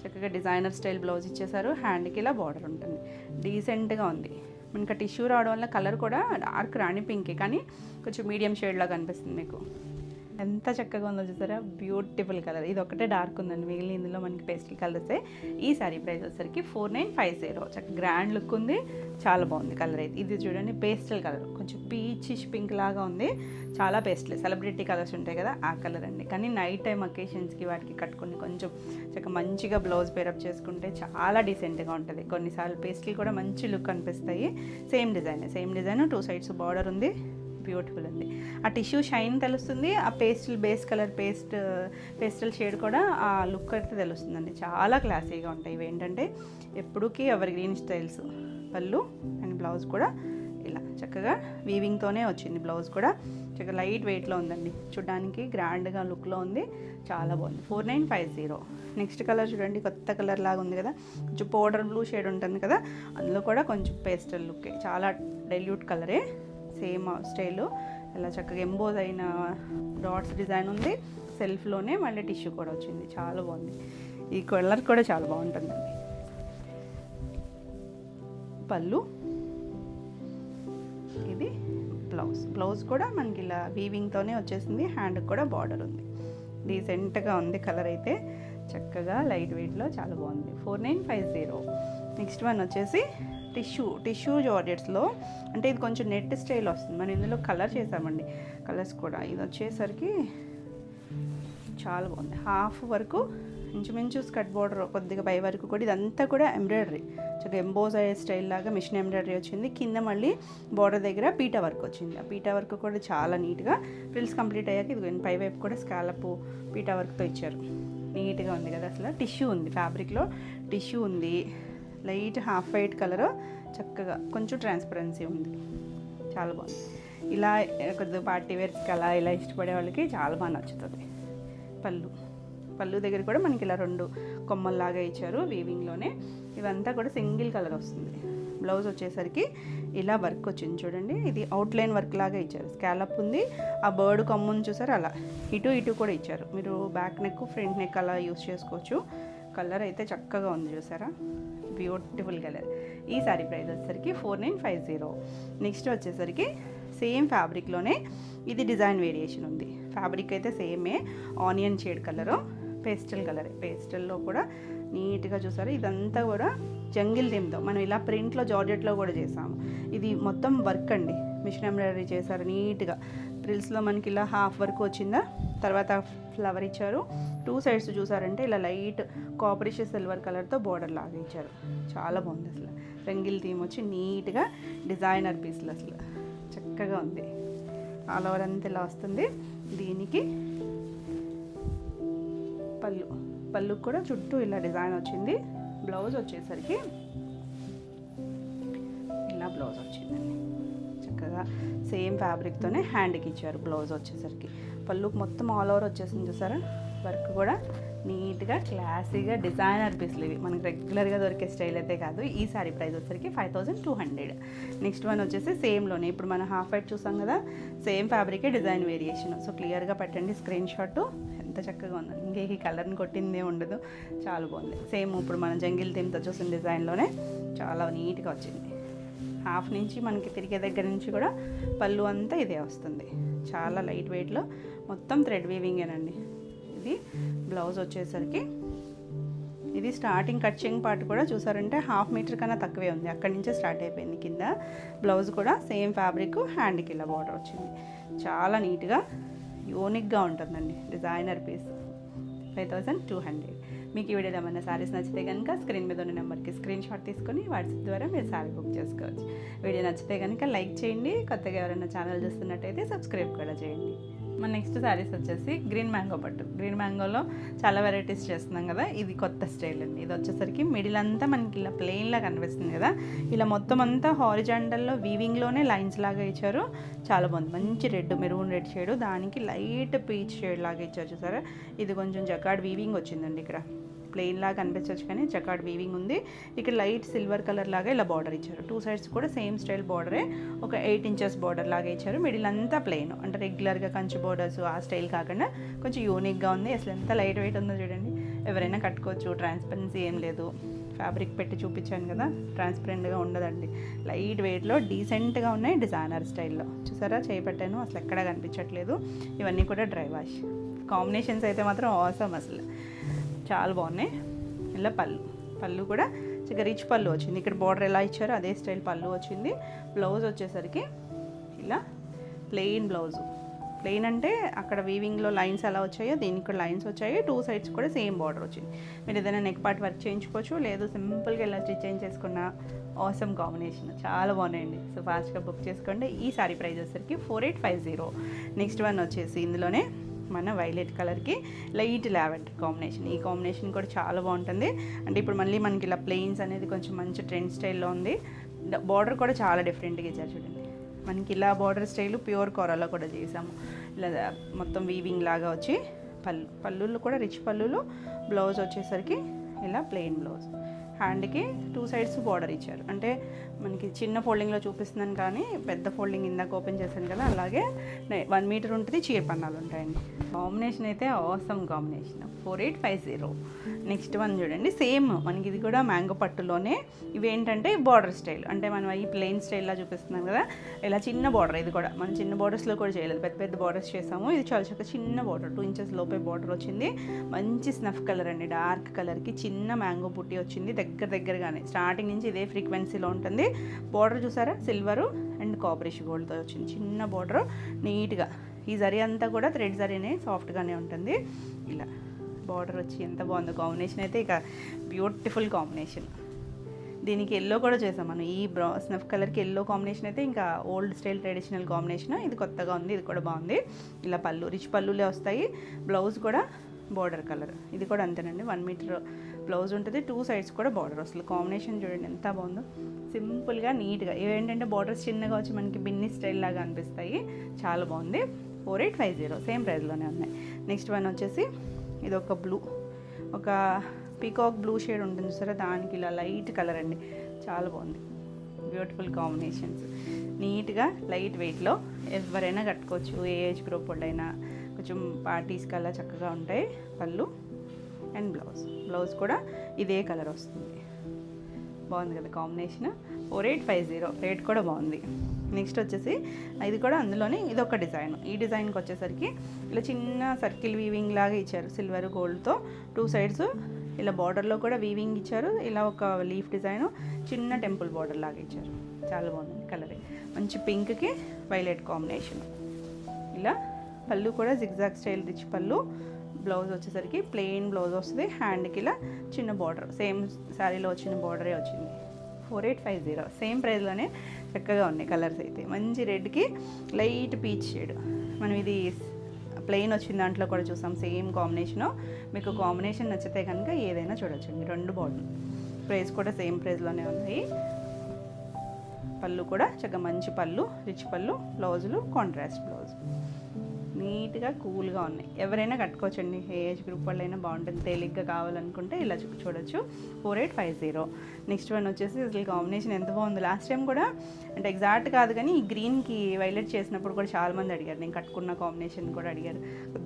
చక్కగా డిజైనర్ స్టైల్ బ్లౌజ్ ఇచ్చేసారు. హ్యాండ్కి ఇలా బార్డర్ ఉంటుంది, డీసెంట్గా ఉంది. మనకి టిష్యూ రావడం వల్ల కలర్ కూడా డార్క్ రాణి పింకే, కానీ కొంచెం మీడియం షేడ్లా కనిపిస్తుంది మీకు. ఎంత చక్కగా ఉందో చూసారా, బ్యూటిఫుల్ కలర్. ఇది ఒకటే డార్క్ ఉందండి, మిగిలిన ఇందులో మనకి పేస్టల్ కలర్సే. ఈ సారీ ప్రైస్ వచ్చేసరికి 4950. చక్కగా గ్రాండ్ లుక్ ఉంది, చాలా బాగుంది కలర్ అయితే. ఇది చూడండి పేస్టల్ కలర్, కొంచెం పీచిష్ పింక్ లాగా ఉంది. చాలా పేస్టల్ సెలబ్రిటీ కలర్స్ ఉంటాయి కదా, ఆ కలర్ అండి. కానీ నైట్ టైం అకేషన్స్కి వాటికి కట్టుకుని కొంచెం చక్కగా మంచిగా బ్లౌజ్ పేరప్ చేసుకుంటే చాలా డీసెంట్గా ఉంటుంది. కొన్నిసార్లు పేస్టల్ కూడా మంచి లుక్ అనిపిస్తాయి. సేమ్ డిజైన్ 2 సైడ్స్ బార్డర్ ఉంది, బ్యూటిఫుల్ ఉంది. ఆ టిష్యూ షైన్ తెలుస్తుంది, ఆ బేస్ కలర్ పేస్టల్ షేడ్ కూడా ఆ లుక్ అయితే తెలుస్తుందండి. చాలా క్లాసీగా ఉంటాయి. ఇవి ఏంటంటే ఎప్పుడుకి ఎవర్ గ్రీన్ స్టైల్స్. పళ్ళు అండ్ బ్లౌజ్ కూడా ఇలా చక్కగా వీవింగ్తోనే వచ్చింది. బ్లౌజ్ కూడా చక్కగా లైట్ వెయిట్లో ఉందండి, చూడడానికి గ్రాండ్గా లుక్లో ఉంది, చాలా బాగుంది. 4950. నెక్స్ట్ కలర్ చూడండి, కొత్త కలర్ లాగా ఉంది కదా, కొంచెం పౌడర్ బ్లూ షేడ్ ఉంటుంది కదా, అందులో కూడా కొంచెం పేస్టల్ లుక్, చాలా డైల్యూట్ కలరే, సేమ్ స్టైలు. ఇలా చక్కగా ఎంబోజ్ అయిన డాట్స్ డిజైన్ ఉంది. సెల్ఫ్లోనే మళ్ళీ టిష్యూ కూడా వచ్చింది, చాలా బాగుంది. ఈ కలర్ కూడా చాలా బాగుంటుందండి. పళ్ళు, ఇది బ్లౌజ్ కూడా మనకి ఇలా వీవింగ్తోనే వచ్చేసింది. హ్యాండ్కి కూడా బార్డర్ ఉంది, డీసెంట్గా ఉంది కలర్ అయితే. చక్కగా లైట్ వెయిట్లో చాలా బాగుంది. 4950. నెక్స్ట్ వన్ వచ్చేసి టిష్యూ జార్జెట్స్లో, అంటే ఇది కొంచెం నెట్ స్టైల్ వస్తుంది. మనం ఇందులో కలర్ చేసామండి, కలర్స్ కూడా. ఇది వచ్చేసరికి చాలా బాగుంది. హాఫ్ వరకు ఇంచుమించు స్కర్ట్ బార్డర్ కొద్దిగా పై వరకు కూడా ఇదంతా కూడా ఎంబ్రాయిడరీ, చక్కగా ఎంబోజ్ అయ్యే స్టైల్ లాగా మిషన్ ఎంబ్రాయిడరీ వచ్చింది. కింద మళ్ళీ బార్డర్ దగ్గర పీటా వర్క్ వచ్చింది. ఆ పీటా వర్క్ కూడా చాలా నీట్గా ఫ్రిల్స్ కంప్లీట్ అయ్యాక ఇది పై వైపు కూడా స్కాలప్ పీటా వర్క్తో ఇచ్చారు. నీట్గా ఉంది కదా, అసలు టిష్యూ ఉంది, ఫ్యాబ్రిక్లో టిష్యూ ఉంది, లైట్ హాఫ్ వైట్ కలరు, చక్కగా కొంచెం ట్రాన్స్పరెన్సీ ఉంది, చాలా బాగుంది. ఇలా కొద్దిగా పార్టీ వేర్స్కి అలా ఇలా ఇష్టపడే వాళ్ళకి చాలా బాగా నచ్చుతుంది. పళ్ళు దగ్గర కూడా మనకి ఇలా 2 కొమ్మల్లాగా ఇచ్చారు వీవింగ్లోనే. ఇవంతా కూడా సింగిల్ కలర్ వస్తుంది. బ్లౌజ్ వచ్చేసరికి ఇలా వర్క్ వచ్చింది చూడండి, ఇది అవుట్లైన్ వర్క్ లాగా ఇచ్చారు. స్కాలప్ ఉంది, ఆ బర్డ్ కొమ్ముని చూసారు, అలా ఇటు కూడా ఇచ్చారు. మీరు బ్యాక్ నెక్ ఫ్రంట్ నెక్ అలా యూస్ చేసుకోవచ్చు. కలర్ అయితే చక్కగా ఉంది చూసారా, బ్యూటిఫుల్ కలర్. ఈ సారీ ప్రైస్ వచ్చేసరికి 4950. నెక్స్ట్ వచ్చేసరికి సేమ్ ఫ్యాబ్రిక్లోనే ఇది డిజైన్ వేరియేషన్ ఉంది. ఫ్యాబ్రిక్ అయితే సేమే, onion shade colour, pastel colour. పేస్టల్లో కూడా నీట్గా చూసారు. ఇదంతా కూడా జంగిల్ థీమ్తో మనం ఇలా ప్రింట్లో జార్జెట్లో కూడా చేసాము. ఇది మొత్తం వర్క్ అండి, మిషన్ ఎంబ్రాయిడరీ చేశారు నీట్గా. ఫ్రిల్స్లో మనకి ఇలా హాఫ్ వర్క్ వచ్చిందా, తర్వాత ఫ్లవర్ ఇచ్చారు. 2 సైడ్స్ చూసారంటే ఇలా లైట్ కాపరిష్ సిల్వర్ కలర్తో బోర్డర్ లాగా ఇచ్చారు. చాలా బాగుంది అసలు. జంగిల్ థీమ్ వచ్చి నీట్గా డిజైనర్ పీస్లు అసలు చక్కగా ఉంది. ఆల్ ఓవర్ అంతా ఇలా వస్తుంది. దీనికి పళ్ళు కూడా చుట్టూ ఇలా డిజైన్ వచ్చింది. బ్లౌజ్ వచ్చేసరికి ఇలా బ్లౌజ్ వచ్చిందండి, చక్కగా సేమ్ ఫ్యాబ్రిక్తోనే హ్యాండ్కి ఇచ్చారు. బ్లౌజ్ వచ్చేసరికి పళ్ళుకి మొత్తం ఆల్ ఓవర్ వచ్చేసింది చూసారా. వర్క్ కూడా నీట్గా క్లాసీగా డిజైనర్ పీస్లు ఇవి మనకి రెగ్యులర్గా దొరికే స్టైల్ అయితే కాదు. ఈ సారీ ప్రైస్ వచ్చేసరికి 5200. నెక్స్ట్ వన్ వచ్చేసి సేమ్లోనే ఇప్పుడు మనం హాఫ్ వైట్ చూసాం కదా, సేమ్ ఫ్యాబ్రికే డిజైన్ వేరియేషన్. సో క్లియర్గా పెట్టండి స్క్రీన్ షాట్. ఎంత చక్కగా ఉందండి, ఇంకే ఈ కలర్ని కొట్టిందే ఉండదు, చాలా బాగుంది. సేమ్ ఇప్పుడు మనం జంగిల్ థీమ్తో చూసిన డిజైన్లోనే చాలా నీట్గా వచ్చింది. హాఫ్ నుంచి మనకి తిరిగే దగ్గర నుంచి కూడా పళ్ళు అంతా ఇదే వస్తుంది. చాలా లైట్ వెయిట్లో మొత్తం థ్రెడ్ వీవింగేనండి. ఇది బ్లౌజ్ వచ్చేసరికి ఇది స్టార్టింగ్ కట్చింగ్ పార్ట్ కూడా చూసారంటే 1/2 మీటర్ కన్నా తక్కువే ఉంది, అక్కడి నుంచే స్టార్ట్ అయిపోయింది కింద. బ్లౌజ్ కూడా సేమ్ ఫ్యాబ్రిక్, హ్యాండ్కి ఇలా బార్డర్ వచ్చింది. చాలా నీట్గా యూనిక్గా ఉంటుందండి, డిజైనర్ పీస్. 5200. మీకు ఈ వీడియోలో ఏమైనా శారీస్ నచ్చితే కనుక స్క్రీన్ మీద ఉన్న నెంబర్కి స్క్రీన్ షాట్ తీసుకొని వాట్సాప్ ద్వారా మీరు శారీ బుక్ చేసుకోవచ్చు. వీడియో నచ్చితే కనుక లైక్ చేయండి, కొత్తగా ఎవరైనా ఛానల్ చూస్తున్నట్టయితే సబ్స్క్రైబ్ కూడా చేయండి. మన నెక్స్ట్ శారీస్ వచ్చేసి గ్రీన్ మ్యాంగో పట్టు. గ్రీన్ మ్యాంగోలో చాలా వెరైటీస్ చేస్తున్నాం కదా, ఇది కొత్త స్టైల్ అండి. ఇది వచ్చేసరికి మిడిల్ అంతా మనకి ఇలా ప్లెయిన్లా కనిపిస్తుంది కదా, ఇలా మొత్తం అంతా హారిజాంటల్లో వీవింగ్లోనే లైన్స్ లాగా ఇచ్చారు. చాలా బాగుంది, మంచి రెడ్, మెరూన్ రెడ్ షేడ్, దానికి లైట్ పీచ్ షేడ్ లాగా ఇచ్చారు చూసారా. ఇది కొంచెం జకార్డ్ వీవింగ్ వచ్చిందండి, ఇక్కడ ప్లెయిన్ లాగా కనిపించవచ్చు కానీ జకార్డ్ వీవింగ్ ఉంది. ఇక్కడ లైట్ సిల్వర్ కలర్ లాగా ఇలా బార్డర్ ఇచ్చారు. 2 సైడ్స్ కూడా సేమ్ స్టైల్ బార్డరే, ఒక 8 ఇంచెస్ బార్డర్ లాగా ఇచ్చారు. మిడిల్ అంతా ప్లెయిన్, అంటే రెగ్యులర్గా కంచి బార్డర్స్ ఆ స్టైల్ కాకుండా కొంచెం యూనిక్గా ఉంది. అసలు ఎంత లైట్ వెయిట్ ఉందో చూడండి, ఎవరైనా కట్టుకోవచ్చు. ట్రాన్స్పరెన్సీ ఏం లేదు, ఫ్యాబ్రిక్ పెట్టి చూపించాను కదా, ట్రాన్స్పరెంట్గా ఉండదండి. లైట్ వెయిట్లో డీసెంట్గా ఉన్నాయి, డిజైనర్ స్టైల్లో. చూసారా చేపట్టాను, అసలు ఎక్కడా కనిపించట్లేదు. ఇవన్నీ కూడా డ్రై వాష్. కాంబినేషన్స్ అయితే మాత్రం ఆసమ్, అసలు చాలా బాగున్నాయి. ఇలా పళ్ళు కూడా చిన్న రిచ్ పళ్ళు వచ్చింది. ఇక్కడ బార్డర్ ఎలా ఇచ్చారో అదే స్టైల్ పళ్ళు వచ్చింది. బ్లౌజ్ వచ్చేసరికి ఇలా ప్లెయిన్ బ్లౌజు. ప్లెయిన్ అంటే అక్కడ వీవింగ్లో లైన్స్ ఎలా వచ్చాయో దీనికి కూడా లైన్స్ వచ్చాయి. 2 సైడ్స్ కూడా సేమ్ బార్డర్ వచ్చింది. మీరు ఏదైనా నెక్ పార్ట్ వర్క్ చేయించుకోవచ్చు, లేదు సింపుల్గా ఇలా స్టిచ్ చేయించేసుకున్న ఆసమ్ కాంబినేషన్. చాలా బాగున్నాయండి. సో ఫాస్ట్గా బుక్ చేసుకోండి. ఈ సారీ ప్రైస్ వచ్చేసరికి 4850. నెక్స్ట్ వన్ వచ్చేసి ఇందులోనే మన వైలెట్ కలర్కి లైట్ లావెండర్ కాంబినేషన్. ఈ కాంబినేషన్ కూడా చాలా బాగుంటుంది. అంటే ఇప్పుడు మళ్ళీ మనకి ఇలా ప్లెయిన్స్ అనేది కొంచెం మంచి ట్రెండ్ స్టైల్లో ఉంది. బార్డర్ కూడా చాలా డిఫరెంట్గా ఇచ్చారు చూడండి. మనకి ఇలా బార్డర్ స్టైల్ ప్యూర్ కోరాలో కూడా చేసాము. ఇలా మొత్తం వీవింగ్ లాగా వచ్చి పళ్ళులు కూడా రిచ్ పళ్ళులు. బ్లౌజ్ వచ్చేసరికి ఇలా ప్లెయిన్ బ్లౌజ్. హ్యాండ్కి 2 సైడ్స్ బార్డర్ ఇచ్చారు. అంటే మనకి చిన్న ఫోల్డింగ్లో చూపిస్తున్నాను కానీ పెద్ద ఫోల్డింగ్ ఇందాక ఓపెన్ చేశాను కదా, అలాగే 1 మీటర్ ఉంటుంది, చీర పన్నాలు ఉంటాయండి. కాంబినేషన్ అయితే ఆసమ్ కాంబినేషన్. 4850. నెక్స్ట్ వన్ చూడండి, సేమ్ మనకి ఇది కూడా మ్యాంగో పట్టులోనే. ఇవేంటంటే బార్డర్ స్టైల్, అంటే మనం ఈ ప్లెయిన్ స్టైల్లా చూపిస్తున్నాం కదా, ఇలా చిన్న బార్డర్. ఇది కూడా మనం చిన్న బార్డర్స్లో కూడా చేయలేదు, పెద్ద పెద్ద బార్డర్స్ చేసాము. ఇది చాలా చక్కగా చిన్న బార్డర్, 2 ఇంచెస్ లోపే బార్డర్ వచ్చింది. మంచి స్నఫ్ కలర్ అండి, డార్క్ కలర్కి చిన్న మ్యాంగో బుట్టి వచ్చింది. దగ్గరగానే స్టార్టింగ్ నుంచి ఇదే ఫ్రీక్వెన్సీలో ఉంటుంది. బార్డర్ చూసారా, సిల్వరు అండ్ కాపరిష్ గోల్డ్తో వచ్చింది చిన్న బార్డర్. నీట్గా ఈ జరీ అంతా కూడా థ్రెడ్ జరీనే, సాఫ్ట్గానే ఉంటుంది. ఇలా బార్డర్ వచ్చి ఎంత బాగుందో కాంబినేషన్ అయితే, ఇక బ్యూటిఫుల్ కాంబినేషన్. దీనికి ఎల్లో కూడా చేసాం మనం. ఈ స్నఫ్ కలర్కి ఎల్లో కాంబినేషన్ అయితే ఇంకా ఓల్డ్ స్టైల్ ట్రెడిషనల్ కాంబినేషన్. ఇది కొత్తగా ఉంది, ఇది కూడా బాగుంది. ఇలా పళ్ళు రిచ్ పళ్ళులే వస్తాయి. బ్లౌజ్ కూడా బార్డర్ కలర్. ఇది కూడా అంతేనండి, 1 మీటర్ బ్లౌజ్ ఉంటుంది, 2 సైడ్స్ కూడా బార్డర్ వస్తుంది. కాంబినేషన్ చూడండి ఎంత బాగుందో, సింపుల్గా నీట్గా. ఇవేంటంటే బార్డర్స్ చిన్నగా వచ్చి మనకి బిన్ని స్టైల్ లాగా అనిపిస్తాయి. చాలా బాగుంది. 4850 సేమ్ ప్రైస్లోనే ఉన్నాయి. నెక్స్ట్ వన్ వచ్చేసి ఇది ఒక బ్లూ, ఒక పీకాక్ బ్లూ షేడ్ ఉంటుంది సరే, దానికి ఇలా లైట్ కలర్ అండి. చాలా బాగుంది, బ్యూటిఫుల్ కాంబినేషన్స్. నీట్గా లైట్ వెయిట్లో ఎవరైనా కట్టుకోవచ్చు, ఏ ఏజ్ గ్రూప్ వాళ్ళైనా. కొంచెం పార్టీస్కి అలా చక్కగా ఉంటాయి. పళ్ళు అండ్ బ్లౌజ్ కూడా ఇదే కలర్ వస్తుంది. బాగుంది కదా కాంబినేషన్. 4850 రేట్ కూడా బాగుంది. నెక్స్ట్ వచ్చేసి ఇది కూడా అందులోనే ఇదొక డిజైన్. ఈ డిజైన్కి వచ్చేసరికి ఇలా చిన్న సర్కిల్ వీవింగ్ లాగా ఇచ్చారు, సిల్వర్ గోల్డ్తో 2 సైడ్స్. ఇలా బార్డర్లో కూడా వీవింగ్ ఇచ్చారు, ఇలా ఒక లీఫ్ డిజైన్, చిన్న టెంపుల్ బార్డర్ లాగా ఇచ్చారు. చాలా బాగుంది కలర్, మంచి పింక్కి వైలెట్ కాంబినేషన్. ఇలా పళ్ళు కూడా జిగ్జాగ్ స్టైల్ రిచ్ పళ్ళు. బ్లౌజ్ వచ్చేసరికి ప్లెయిన్ బ్లౌజ్ వస్తుంది, హ్యాండ్కి ఇలా చిన్న బార్డర్, సేమ్ శారీలో వచ్చిన బార్డరే వచ్చింది. 4850 సేమ్ ప్రైస్లోనే చక్కగా ఉన్నాయి కలర్స్ అయితే. మంచి రెడ్కి లైట్ పీచ్ షేడ్. మనం ఇది ప్లెయిన్ వచ్చిన దాంట్లో కూడా చూసాం సేమ్ కాంబినేషను. మీకు కాంబినేషన్ నచ్చితే కనుక ఏదైనా చూడొచ్చండి. 2 బాగుంది. ప్రైస్ కూడా సేమ్ ప్రైస్లోనే ఉన్నాయి. పళ్ళు కూడా చక్కగా మంచి పళ్ళు, రిచ్ పళ్ళు, బ్లౌజులు కాంట్రాస్ట్ బ్లౌజ్. నీట్గా కూల్గా ఉన్నాయి, ఎవరైనా కట్టుకోవచ్చండి, ఏ ఏజ్ గ్రూప్ వాళ్ళైనా బాగుంటుంది. తేలిగ్గా కావాలనుకుంటే ఇలా చూడొచ్చు. 4850. నెక్స్ట్ వన్ వచ్చేసి అసలు కాంబినేషన్ ఎంత బాగుంది. లాస్ట్ టైం కూడా అంటే ఎగ్జాక్ట్ కాదు కానీ ఈ గ్రీన్కి వైలెట్ చేసినప్పుడు కూడా చాలామంది అడిగారు, నేను కట్టుకున్న కాంబినేషన్ కూడా అడిగారు.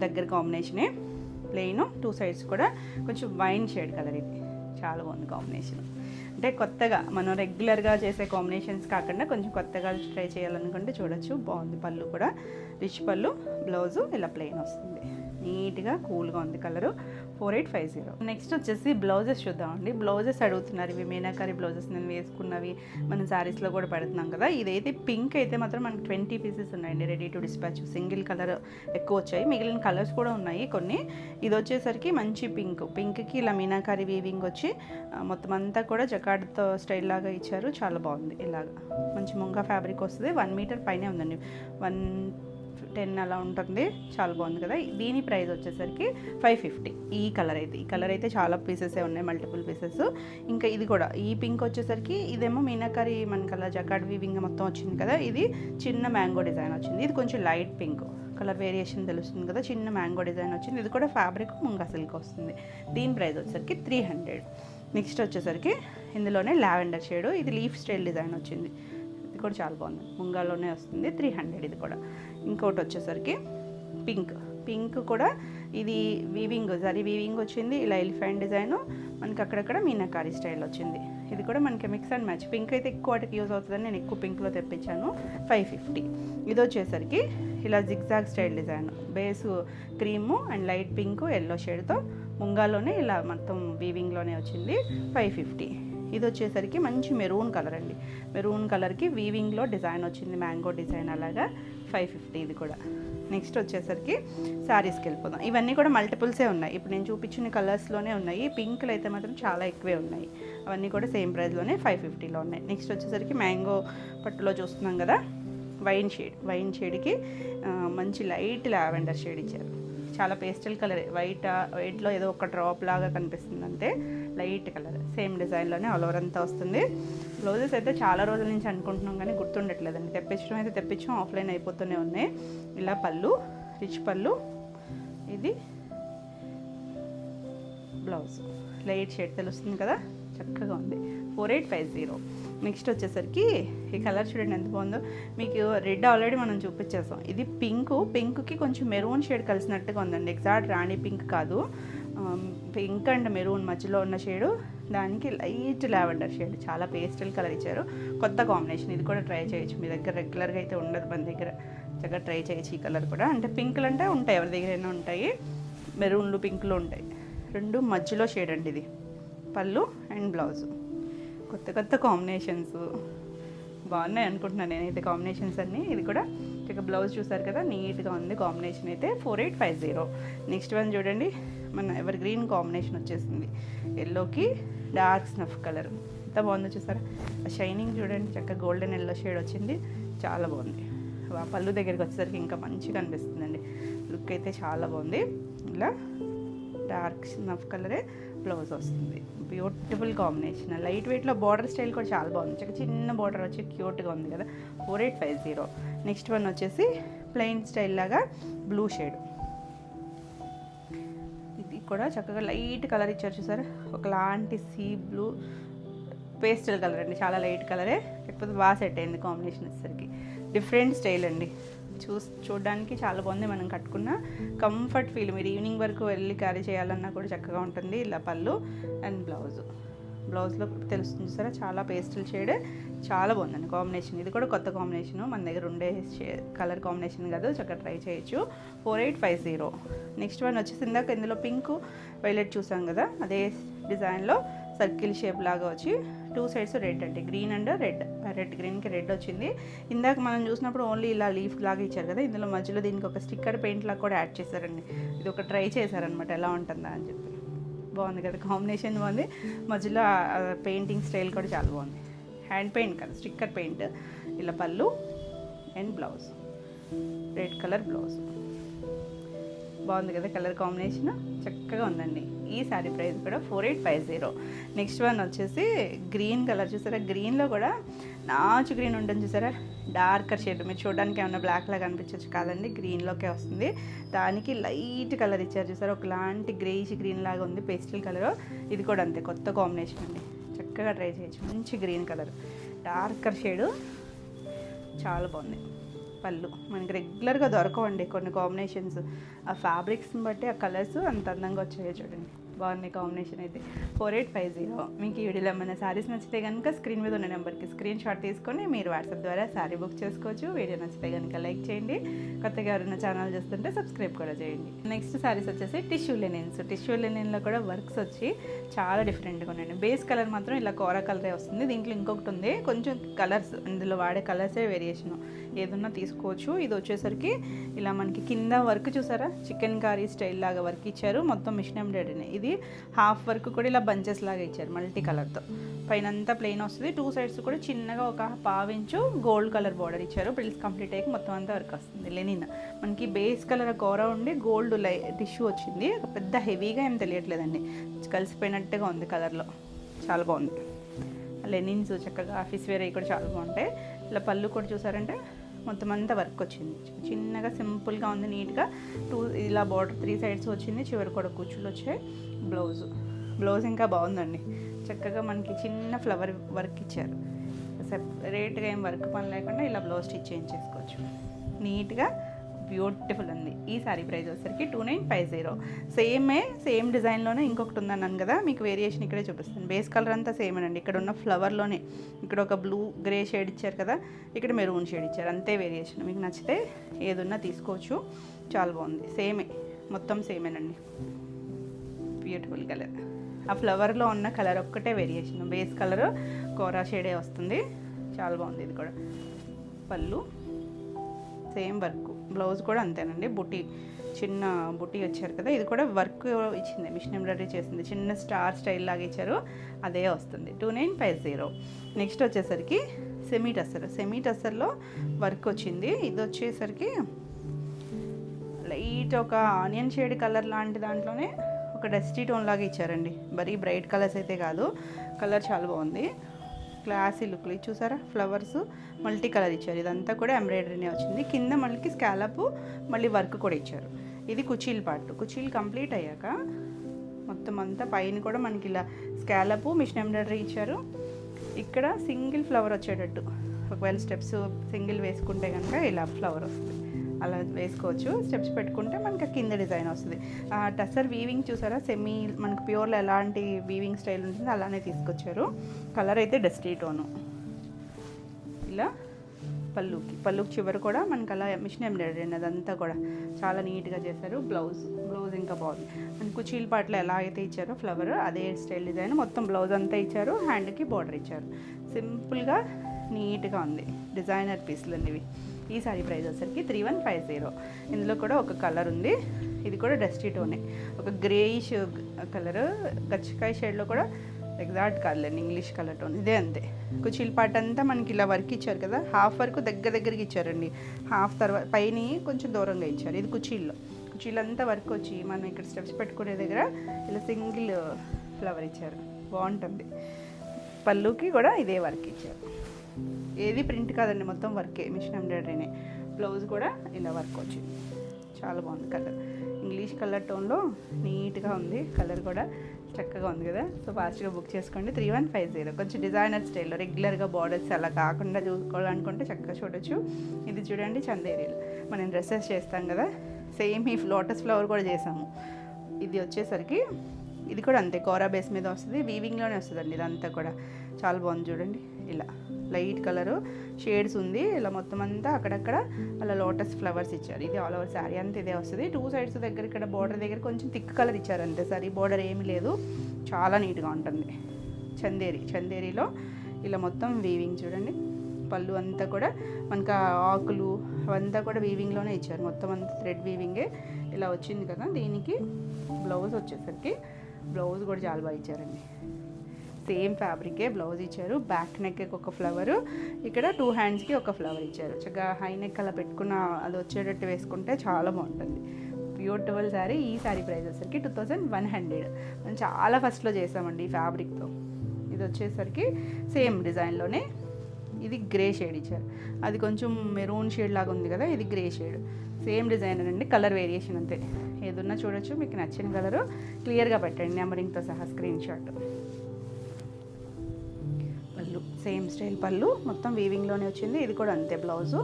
దగ్గర కాంబినేషనే, ప్లెయిన్, 2 సైడ్స్ కూడా కొంచెం వైన్ షేడ్ కలర్. ఇది చాలా బాగుంది కాంబినేషన్. అంటే కొత్తగా మనం రెగ్యులర్గా చేసే కాంబినేషన్స్ కాకుండా కొంచెం కొత్తగా ట్రై చేయాలనుకుంటే చూడొచ్చు. బాగుంది. పళ్ళు కూడా రిచ్ పళ్ళు, బ్లౌజు ఇలా ప్లెయిన్ వస్తుంది. నీట్గా కూల్గా ఉంది కలరు. 4850. నెక్స్ట్ వచ్చేసి బ్లౌజెస్ చూద్దామండి. బ్లౌజెస్ అడుగుతున్నారు, ఇవి మీనాకారి బ్లౌజెస్ నేను వేసుకున్నవి మనం శారీస్లో కూడా పెడుతున్నాం కదా. ఇదైతే పింక్ అయితే మాత్రం మనకు 20 పీసెస్ ఉన్నాయండి ready to dispatch. Single colour ఎక్కువ వచ్చాయి, మిగిలిన కలర్స్ కూడా ఉన్నాయి కొన్ని. ఇది వచ్చేసరికి మంచి పింక్కి ఇలా మీనాకారి వీవింగ్ వచ్చి మొత్తం అంతా కూడా జకార్డ్తో స్టైల్ లాగా ఇచ్చారు. చాలా బాగుంది. ఇలాగా మంచి ముంగా ఫ్యాబ్రిక్ వస్తుంది. 1 మీటర్ పైనే ఉందండి, 110 అలా ఉంటుంది. చాలా బాగుంది కదా. దీని ప్రైస్ వచ్చేసరికి 550. ఈ కలర్ అయితే చాలా పీసెసే ఉన్నాయి, మల్టిపుల్ పీసెస్. ఇంకా ఇది కూడా ఈ పింక్ వచ్చేసరికి ఇదేమో మీనాకారి మనకి అలా జకార్డ్ వీవింగ్ మొత్తం వచ్చింది కదా. ఇది చిన్న మ్యాంగో డిజైన్ వచ్చింది. ఇది కొంచెం లైట్ పింక్ కలర్ వేరియేషన్ తెలుస్తుంది కదా, చిన్న మ్యాంగో డిజైన్ వచ్చింది. ఇది కూడా ఫ్యాబ్రిక్ ముంగా సిల్క్ వస్తుంది. దీని ప్రైస్ వచ్చేసరికి 300. నెక్స్ట్ వచ్చేసరికి ఇందులోనే లావెండర్ షేడ్, ఇది లీఫ్ స్టైల్ డిజైన్ వచ్చింది. ఇది కూడా చాలా బాగుంది, ముంగాలోనే వస్తుంది. 300 ఇది కూడా. ఇంకోటి వచ్చేసరికి పింక్ కూడా ఇది వీవింగ్, జరీ వీవింగ్ వచ్చింది. ఇలా ఎలిఫెంట్ డిజైన్ మనకి అక్కడక్కడ మీనాకారి స్టైల్ వచ్చింది. ఇది కూడా మనకి మిక్స్ అండ్ మ్యాచ్. పింక్ అయితే ఎక్కువ వాటికి యూజ్ అవుతుందని నేను ఎక్కువ పింక్లో తెప్పించాను. 550. ఇది వచ్చేసరికి ఇలా zigzag style design, base cream and light pink yellow షేడ్తో ముంగాలోనే ఇలా మొత్తం వీవింగ్లోనే వచ్చింది. 550. ఇది వచ్చేసరికి మంచి మెరూన్ కలర్ అండి. మెరూన్ కలర్కి వీవింగ్లో డిజైన్ వచ్చింది, మ్యాంగో డిజైన్ అలాగా. 550 ఇది కూడా. నెక్స్ట్ వచ్చేసరికి శారీస్కి వెళ్ళిపోదాం. ఇవన్నీ కూడా మల్టిపుల్సే ఉన్నాయి, ఇప్పుడు నేను చూపించిన కలర్స్లోనే ఉన్నాయి. పింక్లు అయితే మాత్రం చాలా ఎక్కువే ఉన్నాయి. అవన్నీ కూడా సేమ్ ప్రైస్లోనే 550లో ఉన్నాయి. నెక్స్ట్ వచ్చేసరికి మ్యాంగో పట్టులో చూస్తున్నాం కదా, వైన్ షేడ్కి మంచి లైట్ లావెండర్ షేడ్ ఇచ్చారు. చాలా పేస్టల్ కలర్, వైట్లో ఏదో ఒక డ్రాప్ లాగా కనిపిస్తుంది అంతే, లైట్ కలర్. సేమ్ డిజైన్లోనే ఆల్ ఓవర్ అంతా వస్తుంది. బ్లౌజెస్ అయితే చాలా రోజుల నుంచి అనుకుంటున్నాం కానీ గుర్తుండట్లేదండి. తెప్పించాం, ఆఫ్లైన్ అయిపోతూనే ఉన్నాయి. ఇలా పళ్ళు, రిచ్ పళ్ళు, ఇది బ్లౌజ్ లైట్ షేడ్ తెలుస్తుంది కదా, చక్కగా ఉంది. 4850. నెక్స్ట్ వచ్చేసరికి ఈ కలర్ చూడండి ఎంత బాగుందో. మీకు రెడ్ ఆల్రెడీ మనం చూపించేసాం. ఇది పింక్కి కొంచెం మెరూన్ షేడ్ కలిసినట్టుగా ఉందండి. ఎగ్జాక్ట్ రాణి పింక్ కాదు, పింక్ అండ్ మెరూన్ మధ్యలో ఉన్న షేడు, దానికి లైట్ లావెండర్ షేడ్. చాలా పేస్టల్ కలర్ ఇచ్చారు. కొత్త కాంబినేషన్, ఇది కూడా ట్రై చేయొచ్చు. మీ దగ్గర రెగ్యులర్గా అయితే ఉండదు, మన దగ్గర చక్కగా ట్రై చేయొచ్చు. ఈ కలర్ కూడా అంటే పింక్లు అంటే ఉంటాయి, ఎవరి దగ్గరైనా ఉంటాయి. మెరూన్లు పింక్లు ఉంటాయి. 2 మధ్యలో షేడ్ అండి. ఇది పళ్ళు అండ్ బ్లౌజు. కొత్త కాంబినేషన్స్ బాగున్నాయి అనుకుంటున్నాను నేనైతే కాంబినేషన్స్ అన్నీ. ఇది కూడా ఇక బ్లౌజ్ చూసారు కదా, నీట్గా ఉంది కాంబినేషన్ అయితే. 4850. నెక్స్ట్ వన్ చూడండి, మన ఎవర్ గ్రీన్ కాంబినేషన్ వచ్చేసింది. ఎల్లోకి డార్క్ స్నఫ్ కలర్ ఎంత బాగుందో చూసారా. షైనింగ్ చూడండి, చక్కగా గోల్డెన్ ఎల్లో షేడ్ వచ్చింది, చాలా బాగుంది. పళ్ళు దగ్గరికి వచ్చేసరికి ఇంకా మంచిగా అనిపిస్తుందండి. లుక్ అయితే చాలా బాగుంది. ఇలా డార్క్ స్నఫ్ కలరే బ్లౌజ్ వస్తుంది. Beautiful combination. లైట్ వెయిట్లో బార్డర్ స్టైల్ కూడా చాలా బాగుంది. చిన్న బార్డర్ వచ్చి క్యూట్గా ఉంది కదా. 4850. నెక్స్ట్ వన్ వచ్చేసి ప్లెయిన్ స్టైల్ లాగా బ్లూ షేడ్. ఇది కూడా చక్కగా లైట్ కలర్ ఇచ్చారు చూసారా, ఒకలాంటి సీ బ్లూ పేస్టల్ కలర్ అండి, చాలా లైట్ కలరే, లేకపోతే బాగా సెట్ అయింది కాంబినేషన్ వచ్చేసరికి. డిఫరెంట్ స్టైల్ అండి, చూడడానికి చాలా బాగుంది. మనం కట్టుకున్న కంఫర్ట్ ఫీల్, మీరు ఈవినింగ్ వరకు వెళ్ళి క్యారీ చేయాలన్నా కూడా చక్కగా ఉంటుంది. ఇలా పళ్ళు అండ్ బ్లౌజ్లో తెలుస్తుంది సరే, చాలా పేస్టల్ షేడ్, చాలా బాగుందండి కాంబినేషన్. ఇది కూడా కొత్త కాంబినేషను, మన దగ్గర ఉండే కలర్ కాంబినేషన్ కాదు, చక్కగా ట్రై చేయొచ్చు. 4850. నెక్స్ట్ వన్ వచ్చేసి ఇందాక ఇందులో పింక్ వైలెట్ చూసాం కదా, అదే డిజైన్లో సర్కిల్ షేప్ లాగా వచ్చి 2 సైడ్స్ రెడ్ అండి, గ్రీన్ అండ్ రెడ్ గ్రీన్కి రెడ్ వచ్చింది. ఇందాక మనం చూసినప్పుడు ఓన్లీ ఇలా లీఫ్ లాగా ఇచ్చారు కదా, ఇందులో మధ్యలో దీనికి ఒక స్టిక్కర్ పెయింట్ లాగా కూడా యాడ్ చేశారండి. ఇది ఒక ట్రై చేశారనమాట ఎలా ఉంటుందా అని చెప్పి. బాగుంది కదా కాంబినేషన్, బాగుంది. మధ్యలో పెయింటింగ్ స్టైల్ కూడా చాలా బాగుంది. హ్యాండ్ పెయింట్ కదా, స్టిక్కర్ పెయింట్. ఇలా పళ్ళు and blouse, red colour blouse. బాగుంది కదా కలర్ కాంబినేషన్, చక్కగా ఉందండి. ఈ శారీ ప్రైస్ కూడా 4850. నెక్స్ట్ వన్ వచ్చేసి గ్రీన్ కలర్ చూసారా, గ్రీన్లో కూడా నాచు గ్రీన్ ఉంటుంది చూసారా, డార్కర్ షేడ్. మీరు చూడడానికి ఏమన్నా బ్లాక్ లాగా అనిపించవచ్చు, కాదండి గ్రీన్లోకే వస్తుంది. దానికి లైట్ కలర్ ఇచ్చారు చూసారా, ఒకలాంటి గ్రేయిష్ గ్రీన్ లాగా ఉంది, పేస్టల్ కలర్. ఇది కూడా అంతే, కొత్త కాంబినేషన్ అండి, చక్కగా ట్రై చేయొచ్చు. మంచి గ్రీన్ కలర్, డార్కర్ షేడు, చాలా బాగుంది. పళ్ళు మనకి రెగ్యులర్గా దొరకవండి కొన్ని కాంబినేషన్స్, ఆ ఫ్యాబ్రిక్స్ని బట్టి ఆ కలర్స్ అంత అందంగా వచ్చాయో చూడండి. బాగుంది కాంబినేషన్ అయితే. 4850. మీకు ఈ వీడియోలో ఏమైనా శారీస్ నచ్చితే కనుక స్క్రీన్ మీద ఉన్న నెంబర్కి స్క్రీన్ షాట్ తీసుకొని మీరు వాట్సాప్ ద్వారా శారీ బుక్ చేసుకోవచ్చు. వీడియో నచ్చితే కనుక లైక్ చేయండి, కొత్తగా ఎవరైనా ఛానల్ చూస్తుంటే సబ్స్క్రైబ్ కూడా చేయండి. నెక్స్ట్ శారీస్ వచ్చేసి టిష్యూ లెనిన్స్. టిష్యూ లెనిన్లో కూడా వర్క్స్ వచ్చి చాలా డిఫరెంట్గా ఉన్నాయండి. బేస్ కలర్ మాత్రం ఇలా కోరా కలరే వస్తుంది. దీంట్లో ఇంకొకటి ఉంది, కొంచెం కలర్స్, ఇందులో వాడే కలర్సే వేరియేషను, ఏదన్నా తీసుకోవచ్చు. ఇది వచ్చేసరికి ఇలా మనకి కింద వర్క్ చూసారా, చికెన్ కర్రీ స్టైల్ లాగా వర్క్ ఇచ్చారు, మొత్తం మిషన్ ఎంబ్రాయిడరీ. ఇది హాఫ్ వర్క్ కూడా ఇలా బంచెస్ లాగా ఇచ్చారు మల్టీ కలర్తో. పైన అంతా ప్లెయిన్ వస్తుంది, 2 సైడ్స్ కూడా చిన్నగా ఒక 1/2 ఇంచు గోల్డ్ కలర్ బార్డర్ ఇచ్చారు. ప్రిల్స్ కంప్లీట్ అయ్యి మొత్తం అంతా వర్క్ వస్తుంది. లెనిన్ మనకి బేస్ కలర్ కోరా ఉండి గోల్డ్ టిష్యూ వచ్చింది. పెద్ద హెవీగా ఏం తెలియట్లేదండి, కలిసిపోయినట్టుగా ఉంది కలర్లో, చాలా బాగుంది. లెనిన్స్ చక్కగా ఆఫీస్ వేర్ అవి కూడా చాలా బాగుంటాయి. ఇలా పళ్ళు కూడా చూసారంటే మొత్తం అంతా వర్క్ వచ్చింది, చిన్నగా సింపుల్గా ఉంది, నీట్గా. ఇలా బార్డర్ 3 సైడ్స్ వచ్చింది, చివరి కూడా కూర్చులు వచ్చాయి. బ్లౌజ్ ఇంకా బాగుందండి, చక్కగా మనకి చిన్న ఫ్లవర్ వర్క్ ఇచ్చారు. సెపరేట్గా ఏం వర్క్ పని లేకుండా ఇలా బ్లౌజ్ స్టిచ్ చేయించేసుకోవచ్చు, నీట్గా బ్యూటిఫుల్ ఉంది. ఈ సారీ ప్రైస్ వచ్చేసరికి 2950. సేమ్ డిజైన్లోనే ఇంకొకటి ఉందన్నాను కదా, మీకు వేరియేషన్ ఇక్కడే చూపిస్తాను. బేస్ కలర్ అంతా సేమ్ అండి, ఇక్కడ ఉన్న ఫ్లవర్లోనే ఇక్కడ ఒక బ్లూ గ్రే షేడ్ ఇచ్చారు కదా, ఇక్కడ మెరూన్ షేడ్ ఇచ్చారు, అంతే వేరియేషన్. మీకు నచ్చితే ఏదున్నా తీసుకోవచ్చు, చాలా బాగుంది. మొత్తం సేమేనండి, బ్యూటిఫుల్ కలర్. ఆ ఫ్లవర్లో ఉన్న కలర్ ఒక్కటే వేరియేషన్, బేస్ కలర్ కోరా షేడే వస్తుంది, చాలా బాగుంది. ఇది కూడా పళ్ళు సేమ్ వర్క్, బ్లౌజ్ కూడా అంతేనండి, చిన్న బుట్టి వచ్చారు కదా, ఇది కూడా వర్క్ ఇచ్చింది, మిషన్ ఎంబ్రాయిడరీ చేసింది, చిన్న స్టార్ స్టైల్ లాగా ఇచ్చారు, అదే వస్తుంది. 2950. నెక్స్ట్ వచ్చేసరికి సెమీ టస్సర్లో వర్క్ వచ్చింది. ఇది వచ్చేసరికి లైట్ ఒక ఆనియన్ షేడ్ కలర్ లాంటి దాంట్లోనే ఒక డస్టీ టోన్ లాగా ఇచ్చారండి, మరీ బ్రైట్ కలర్స్ అయితే కాదు, కలర్ చాలా బాగుంది, క్లాసీ లుక్లు. చూసారా ఫ్లవర్స్ మల్టీ కలర్ ఇచ్చారు, ఇదంతా కూడా ఎంబ్రాయిడరీనే వచ్చింది. కింద మళ్ళీ స్కాలప్ మళ్ళీ వర్క్ కూడా ఇచ్చారు. ఇది కుచీల్ పార్ట్, కుచీల్ కంప్లీట్ అయ్యాక మొత్తం అంతా పైన కూడా మనకి ఇలా స్కాలప్ మిషన్ ఎంబ్రాయిడరీ ఇచ్చారు. ఇక్కడ సింగిల్ ఫ్లవర్ వచ్చేటట్టు, ఒకవేళ స్టెప్స్ సింగిల్ వేసుకుంటే కనుక ఇలా ఫ్లవర్ వస్తుంది, అలా వేసుకోవచ్చు. స్టెప్స్ పెట్టుకుంటే మనకి కింద డిజైన్ వస్తుంది. టసర్ వీవింగ్ చూసారా, మనకి ప్యూర్లో ఎలాంటి వీవింగ్ స్టైల్ ఉంటుందో అలానే తీసుకొచ్చారు. కలర్ అయితే డస్టీ టోను. ఇలా పళ్ళుకి చివరి కూడా మనకి అలా మిషన్ ఎంబ్రాయిడరీ అదంతా కూడా చాలా నీట్గా చేశారు. బ్లౌజ్ ఇంకా బాగుంది. మనకి కుచీల పాటలో ఎలా అయితే ఇచ్చారో ఫ్లవర్ అదే స్టైల్ డిజైన్, మొత్తం బ్లౌజ్ అంతా ఇచ్చారు, హ్యాండ్కి బార్డర్ ఇచ్చారు. సింపుల్గా నీట్గా ఉంది, డిజైనర్ పీస్లు అండి ఇవి. ఈ సారీ ప్రైస్ వచ్చేసరికి 3150. ఇందులో కూడా ఒక కలర్ ఉంది, ఇది కూడా డస్టీ టోనే, ఒక గ్రేయిష్ కలర్, గచ్చకాయ షేడ్లో కూడా exact colour, English colour tone, ఇదే అంతే. కుచీల పాట అంతా మనకి ఇలా వర్క్ ఇచ్చారు కదా, హాఫ్ వరకు దగ్గరికి ఇచ్చారండి, హాఫ్ తర్వాత పైన కొంచెం దూరంగా ఇచ్చారు. ఇది కుచీల్లో కుర్చీలంతా వర్క్ వచ్చి మనం ఇక్కడ స్టెప్స్ పెట్టుకునే దగ్గర ఇలా సింగిల్ ఫ్లవర్ ఇచ్చారు, బాగుంటుంది. పళ్ళుకి కూడా ఇదే వర్క్ ఇచ్చారు, ఏది ప్రింట్ కాదండి, మొత్తం వర్కే, మిషన్ ఎంబ్రాయిడరీనే. బ్లౌజ్ కూడా ఇలా వర్క్ వచ్చింది, చాలా బాగుంది. కలర్ ఇంగ్లీష్ కలర్ టోన్లో నీట్గా ఉంది, కలర్ కూడా చక్కగా ఉంది కదా. సో ఫాస్ట్గా బుక్ చేసుకోండి. 3150. కొంచెం డిజైనర్ స్టైల్లో రెగ్యులర్గా బార్డర్స్ అలా కాకుండా చూసుకోవాలనుకుంటే చక్కగా చూడొచ్చు. ఇది చూడండి చందేరీలు, మనం డ్రెస్సెస్ చేస్తాం కదా, సేమ్ ఈ లోటస్ ఫ్లవర్ కూడా చేసాము. ఇది వచ్చేసరికి ఇది కూడా అంతే, కోరా బేస్ మీద వస్తుంది, వీవింగ్లోనే వస్తుందండి. ఇదంతా కూడా చాలా బాగుంది చూడండి. ఇలా లైట్ కలరు షేడ్స్ ఉంది, ఇలా మొత్తం అంతా అక్కడక్కడ అలా లోటస్ ఫ్లవర్స్ ఇచ్చారు. ఇది ఆల్ ఓవర్ శారీ అంతా ఇదే వస్తుంది. 2 సైడ్స్ దగ్గర ఇక్కడ బోర్డర్ దగ్గర కొంచెం థిక్ కలర్ ఇచ్చారు అంతే, సారీ బోర్డర్ ఏమీ లేదు, చాలా నీట్గా ఉంటుంది. చందేరీలో ఇలా మొత్తం వీవింగ్ చూడండి. పళ్ళు అంతా కూడా మనకు ఆకులు అవంతా కూడా వీవింగ్లోనే ఇచ్చారు, మొత్తం అంతా థ్రెడ్ వీవింగే ఇలా వచ్చింది కదా. దీనికి బ్లౌజ్ వచ్చేసరికి బ్లౌజ్ కూడా చాలా బాగా ఇచ్చారండి, సేమ్ ఫ్యాబ్రికే బ్లౌజ్ ఇచ్చారు. బ్యాక్ నెక్కి ఒక ఫ్లవరు, ఇక్కడ 2 హ్యాండ్స్కి ఒక ఫ్లవర్ ఇచ్చారు. చక్కగా హై నెక్ అలా పెట్టుకున్న అది వచ్చేటట్టు వేసుకుంటే చాలా బాగుంటుంది. బ్యూటిఫుల్ శారీ. ఈ శారీ ప్రైస్ వచ్చేసరికి 2100. మనం చాలా ఫస్ట్లో చేసామండి ఈ ఫ్యాబ్రిక్తో. ఇది వచ్చేసరికి సేమ్ డిజైన్లోనే, ఇది గ్రే షేడ్ ఇచ్చారు, అది కొంచెం మెరూన్ షేడ్ లాగా ఉంది కదా, ఇది గ్రే షేడ్. సేమ్ డిజైన్ అండి, కలర్ వేరియేషన్ అంతే. ఏదన్నా చూడొచ్చు, మీకు నచ్చిన కలరు క్లియర్గా పెట్టండి నెంబరింగ్తో సహా స్క్రీన్ షాట్. పళ్ళు సేమ్ స్టైల్ పళ్ళు, మొత్తం వీవింగ్లోనే వచ్చింది. ఇది కూడా అంతే బ్లౌజు.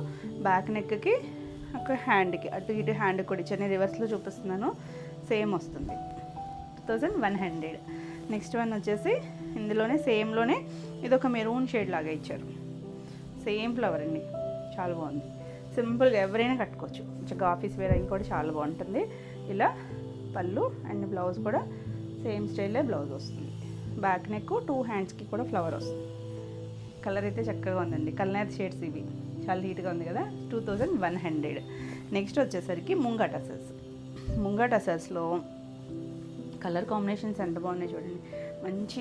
బ్యాక్ నెక్కి ఒక హ్యాండ్కి అటు ఇటు హ్యాండ్ కూడా ఇచ్చాను, రివర్స్లో చూపిస్తున్నాను, సేమ్ వస్తుంది. 2100. నెక్స్ట్ వన్ వచ్చేసి ఇందులోనే సేమ్లోనే ఇది ఒక మెరూన్ షేడ్ లాగా ఇచ్చారు, సేమ్ ఫ్లవర్ అండి, చాలా బాగుంది. సింపుల్గా ఎవరైనా కట్టుకోవచ్చు, కొంచెం ఆఫీస్ వేర్ అవి కూడా చాలా బాగుంటుంది. ఇలా పళ్ళు అండ్ బ్లౌజ్ కూడా సేమ్ స్టైల్లో బ్లౌజ్ వస్తుంది. బ్యాక్ నెక్ 2 హ్యాండ్స్కి కూడా ఫ్లవర్ వస్తుంది. కలర్ అయితే చక్కగా ఉందండి, కలర్ షేడ్స్ ఇవి, చాలా నీట్గా ఉంది కదా. 2100. నెక్స్ట్ వచ్చేసరికి ముంగా టసర్స్లో కలర్ కాంబినేషన్స్ ఎంత బాగున్నాయి చూడండి. మంచి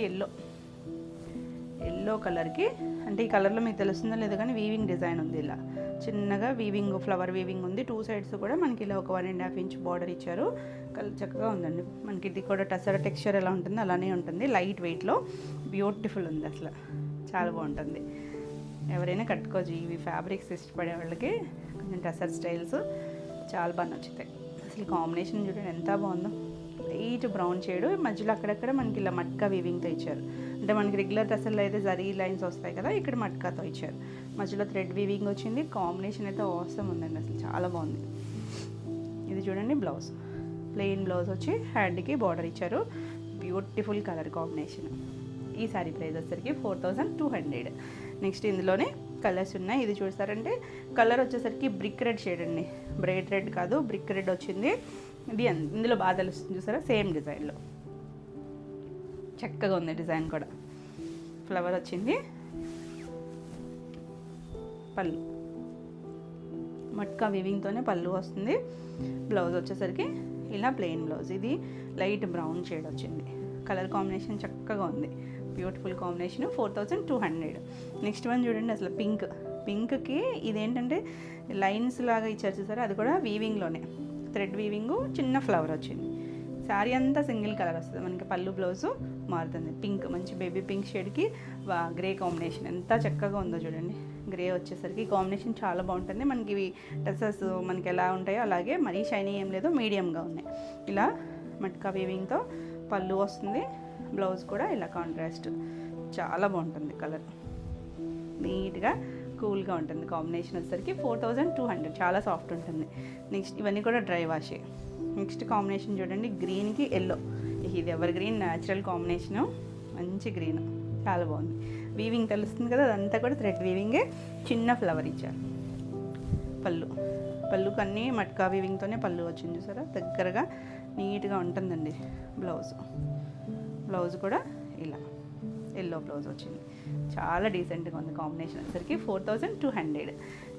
ఎల్లో కలర్కి, అంటే ఈ కలర్లో మీకు తెలుస్తుందో లేదో కానీ వీవింగ్ డిజైన్ ఉంది, ఇలా చిన్నగా వీవింగ్ ఫ్లవర్ వీవింగ్ ఉంది. 2 సైడ్స్ కూడా మనకి ఇలా ఒక 1.5 ఇంచ్ బార్డర్ ఇచ్చారు. చక్కగా ఉందండి. మనకి ఇది కూడా టసర్ టెక్స్చర్ ఎలా ఉంటుందో అలానే ఉంటుంది, లైట్ వెయిట్లో బ్యూటిఫుల్ ఉంది, అసలు చాలా బాగుంటుంది. ఎవరైనా కట్టుకోవచ్చు, ఇవి ఫ్యాబ్రిక్స్ ఇష్టపడే వాళ్ళకి కొంచెం టసర్ స్టైల్స్ చాలా బాగా నచ్చుతాయి. అసలు కాంబినేషన్ చూడండి ఎంత బాగుందో. లైట్ బ్రౌన్ షేడ్, మధ్యలో అక్కడక్కడ మనకి ఇలా మట్కా వీవింగ్తో ఇచ్చారు. అంటే మనకి రెగ్యులర్ టసర్లో అయితే జరీ లైన్స్ వస్తాయి కదా, ఇక్కడ మట్కాతో ఇచ్చారు. మధ్యలో థ్రెడ్ వీవింగ్ వచ్చింది. కాంబినేషన్ అయితే అవసరం ఉందండి, అసలు చాలా బాగుంది. ఇది చూడండి బ్లౌజ్, ప్లెయిన్ బ్లౌజ్ వచ్చి హ్యాండ్కి బార్డర్ ఇచ్చారు. Beautiful colour combination. ఈ సారీ ప్రైస్ వచ్చేసరికి 4200. నెక్స్ట్ ఇందులోనే కలర్స్ ఉన్నాయి. ఇది చూస్తారంటే కలర్ వచ్చేసరికి బ్రిక్ రెడ్ షేడ్ అండి, బ్రైట్ రెడ్ కాదు, బ్రిక్ రెడ్ వచ్చింది. ఇది ఇందులో బాగా తెలుస్తుంది చూసారా, సేమ్ డిజైన్లో చక్కగా ఉంది. డిజైన్ కూడా ఫ్లవర్ వచ్చింది. పళ్ళు మట్కా వీవింగ్తోనే పళ్ళు వస్తుంది. బ్లౌజ్ వచ్చేసరికి ఇలా ప్లెయిన్ బ్లౌజ్, ఇది లైట్ బ్రౌన్ షేడ్ వచ్చింది. కలర్ కాంబినేషన్ చక్కగా ఉంది, బ్యూటిఫుల్ కాంబినేషన్. 4200. నెక్స్ట్ వన్ చూడండి, అసలు పింక్కి ఇదేంటంటే లైన్స్ లాగా ఇచ్చారు చూసారా, అది కూడా వీవింగ్లోనే థ్రెడ్ వీవింగ్, చిన్న ఫ్లవర్ వచ్చింది. శారీ అంతా సింగిల్ కలర్ వస్తుంది మనకి, పళ్ళు బ్లౌజు మారుతుంది. పింక్, మంచి బేబీ పింక్ షేడ్కి గ్రే కాంబినేషన్ ఎంత చక్కగా ఉందో చూడండి. గ్రే వచ్చేసరికి కాంబినేషన్ చాలా బాగుంటుంది. మనకి ఇవి డ్రెస్సెస్ మనకి ఎలా ఉంటాయో అలాగే, మరీ షైనీ ఏం లేదు, మీడియంగా ఉన్నాయి. ఇలా మట్కా వీవింగ్తో పళ్ళు వస్తుంది, బ్లౌజ్ కూడా ఇలా కాంట్రాస్ట్, చాలా బాగుంటుంది. కలర్ నీట్గా కూల్గా ఉంటుంది. కాంబినేషన్ వచ్చేసరికి 4200, చాలా సాఫ్ట్ ఉంటుంది. నెక్స్ట్ ఇవన్నీ కూడా డ్రై వాషే. నెక్స్ట్ కాంబినేషన్ చూడండి, గ్రీన్కి ఎల్లో, ఇది ఎవర్ గ్రీన్ న్యాచురల్ కాంబినేషను, మంచి గ్రీన్, చాలా బాగుంది. వీవింగ్ తెలుస్తుంది కదా, అదంతా కూడా థ్రెడ్ వీవింగే, చిన్న ఫ్లవర్ ఇచ్చారు. పళ్ళుకి అన్నీ మట్కా వీవింగ్తోనే పళ్ళు వచ్చింది చూసారా, దగ్గరగా నీట్గా ఉంటుందండి. బ్లౌజ్ కూడా ఇలా ఎల్లో బ్లౌజ్ వచ్చింది, చాలా డీసెంట్గా ఉంది. కాంబినేషన్ వచ్చేసరికి 4200.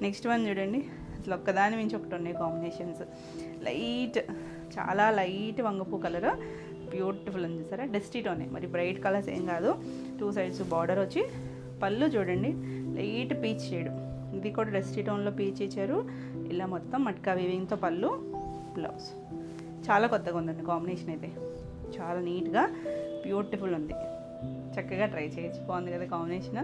నెక్స్ట్ వన్ చూడండి, అసలు ఒక్కదాని మించి ఒకటి ఉన్నాయి కాంబినేషన్స్. చాలా లైట్ వంగపూ కలర్, బ్యూటిఫుల్ ఉంది చూసారా, డస్టీటోనే, మరి బ్రైట్ కలర్స్ ఏం కాదు. 2 సైడ్స్ బార్డర్ వచ్చి, పళ్ళు చూడండి లైట్ పీచ్ షేడ్, ఇది కూడా డస్టీ టోన్లో పీచ్ ఇచ్చారు. ఇలా మొత్తం మట్కా వీవింగ్తో పళ్ళు, బ్లౌజ్ చాలా కొత్తగా ఉందండి కాంబినేషన్ అయితే, చాలా నీట్గా బ్యూటిఫుల్ ఉంది. చక్కగా ట్రై చేయొచ్చు, బాగుంది కదా కాంబినేషన్.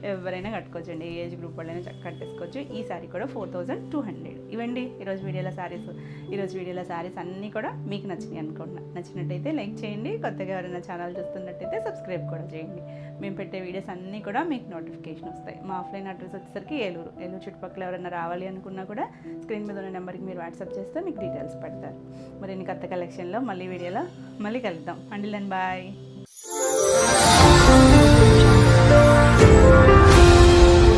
ఎవరైనా కట్టుకోవచ్చండి, ఏ ఏజ్ గ్రూప్ వాళ్ళైనా చక్కగా కట్టేసుకోవచ్చు. ఈ శారీ కూడా 4200. ఇవండి ఈరోజు వీడియోలో శారీస్. ఈరోజు వీడియోలో శారీస్ అన్నీ కూడా మీకు నచ్చినాయి అనుకుంటున్నా. నచ్చినట్టయితే లైక్ చేయండి, కొత్తగా ఎవరైనా ఛానల్ చూస్తున్నట్టయితే సబ్స్క్రైబ్ కూడా చేయండి. మేము పెట్టే వీడియోస్ అన్నీ కూడా మీకు నోటిఫికేషన్ వస్తాయి. మా ఆఫ్లైన్ అడ్రస్ వచ్చేసరికి ఏలూరు చుట్టుపక్కల ఎవరైనా రావాలి అనుకున్నా కూడా స్క్రీన్ మీద ఉన్న నెంబర్కి మీరు వాట్సాప్ చేస్తే మీకు డీటెయిల్స్ పెడతారు. మరిన్ని కొత్త కలెక్షన్లో మళ్ళీ వీడియోలో మళ్ళీ కలుద్దాం. అండిల్ అండ్ బాయ్.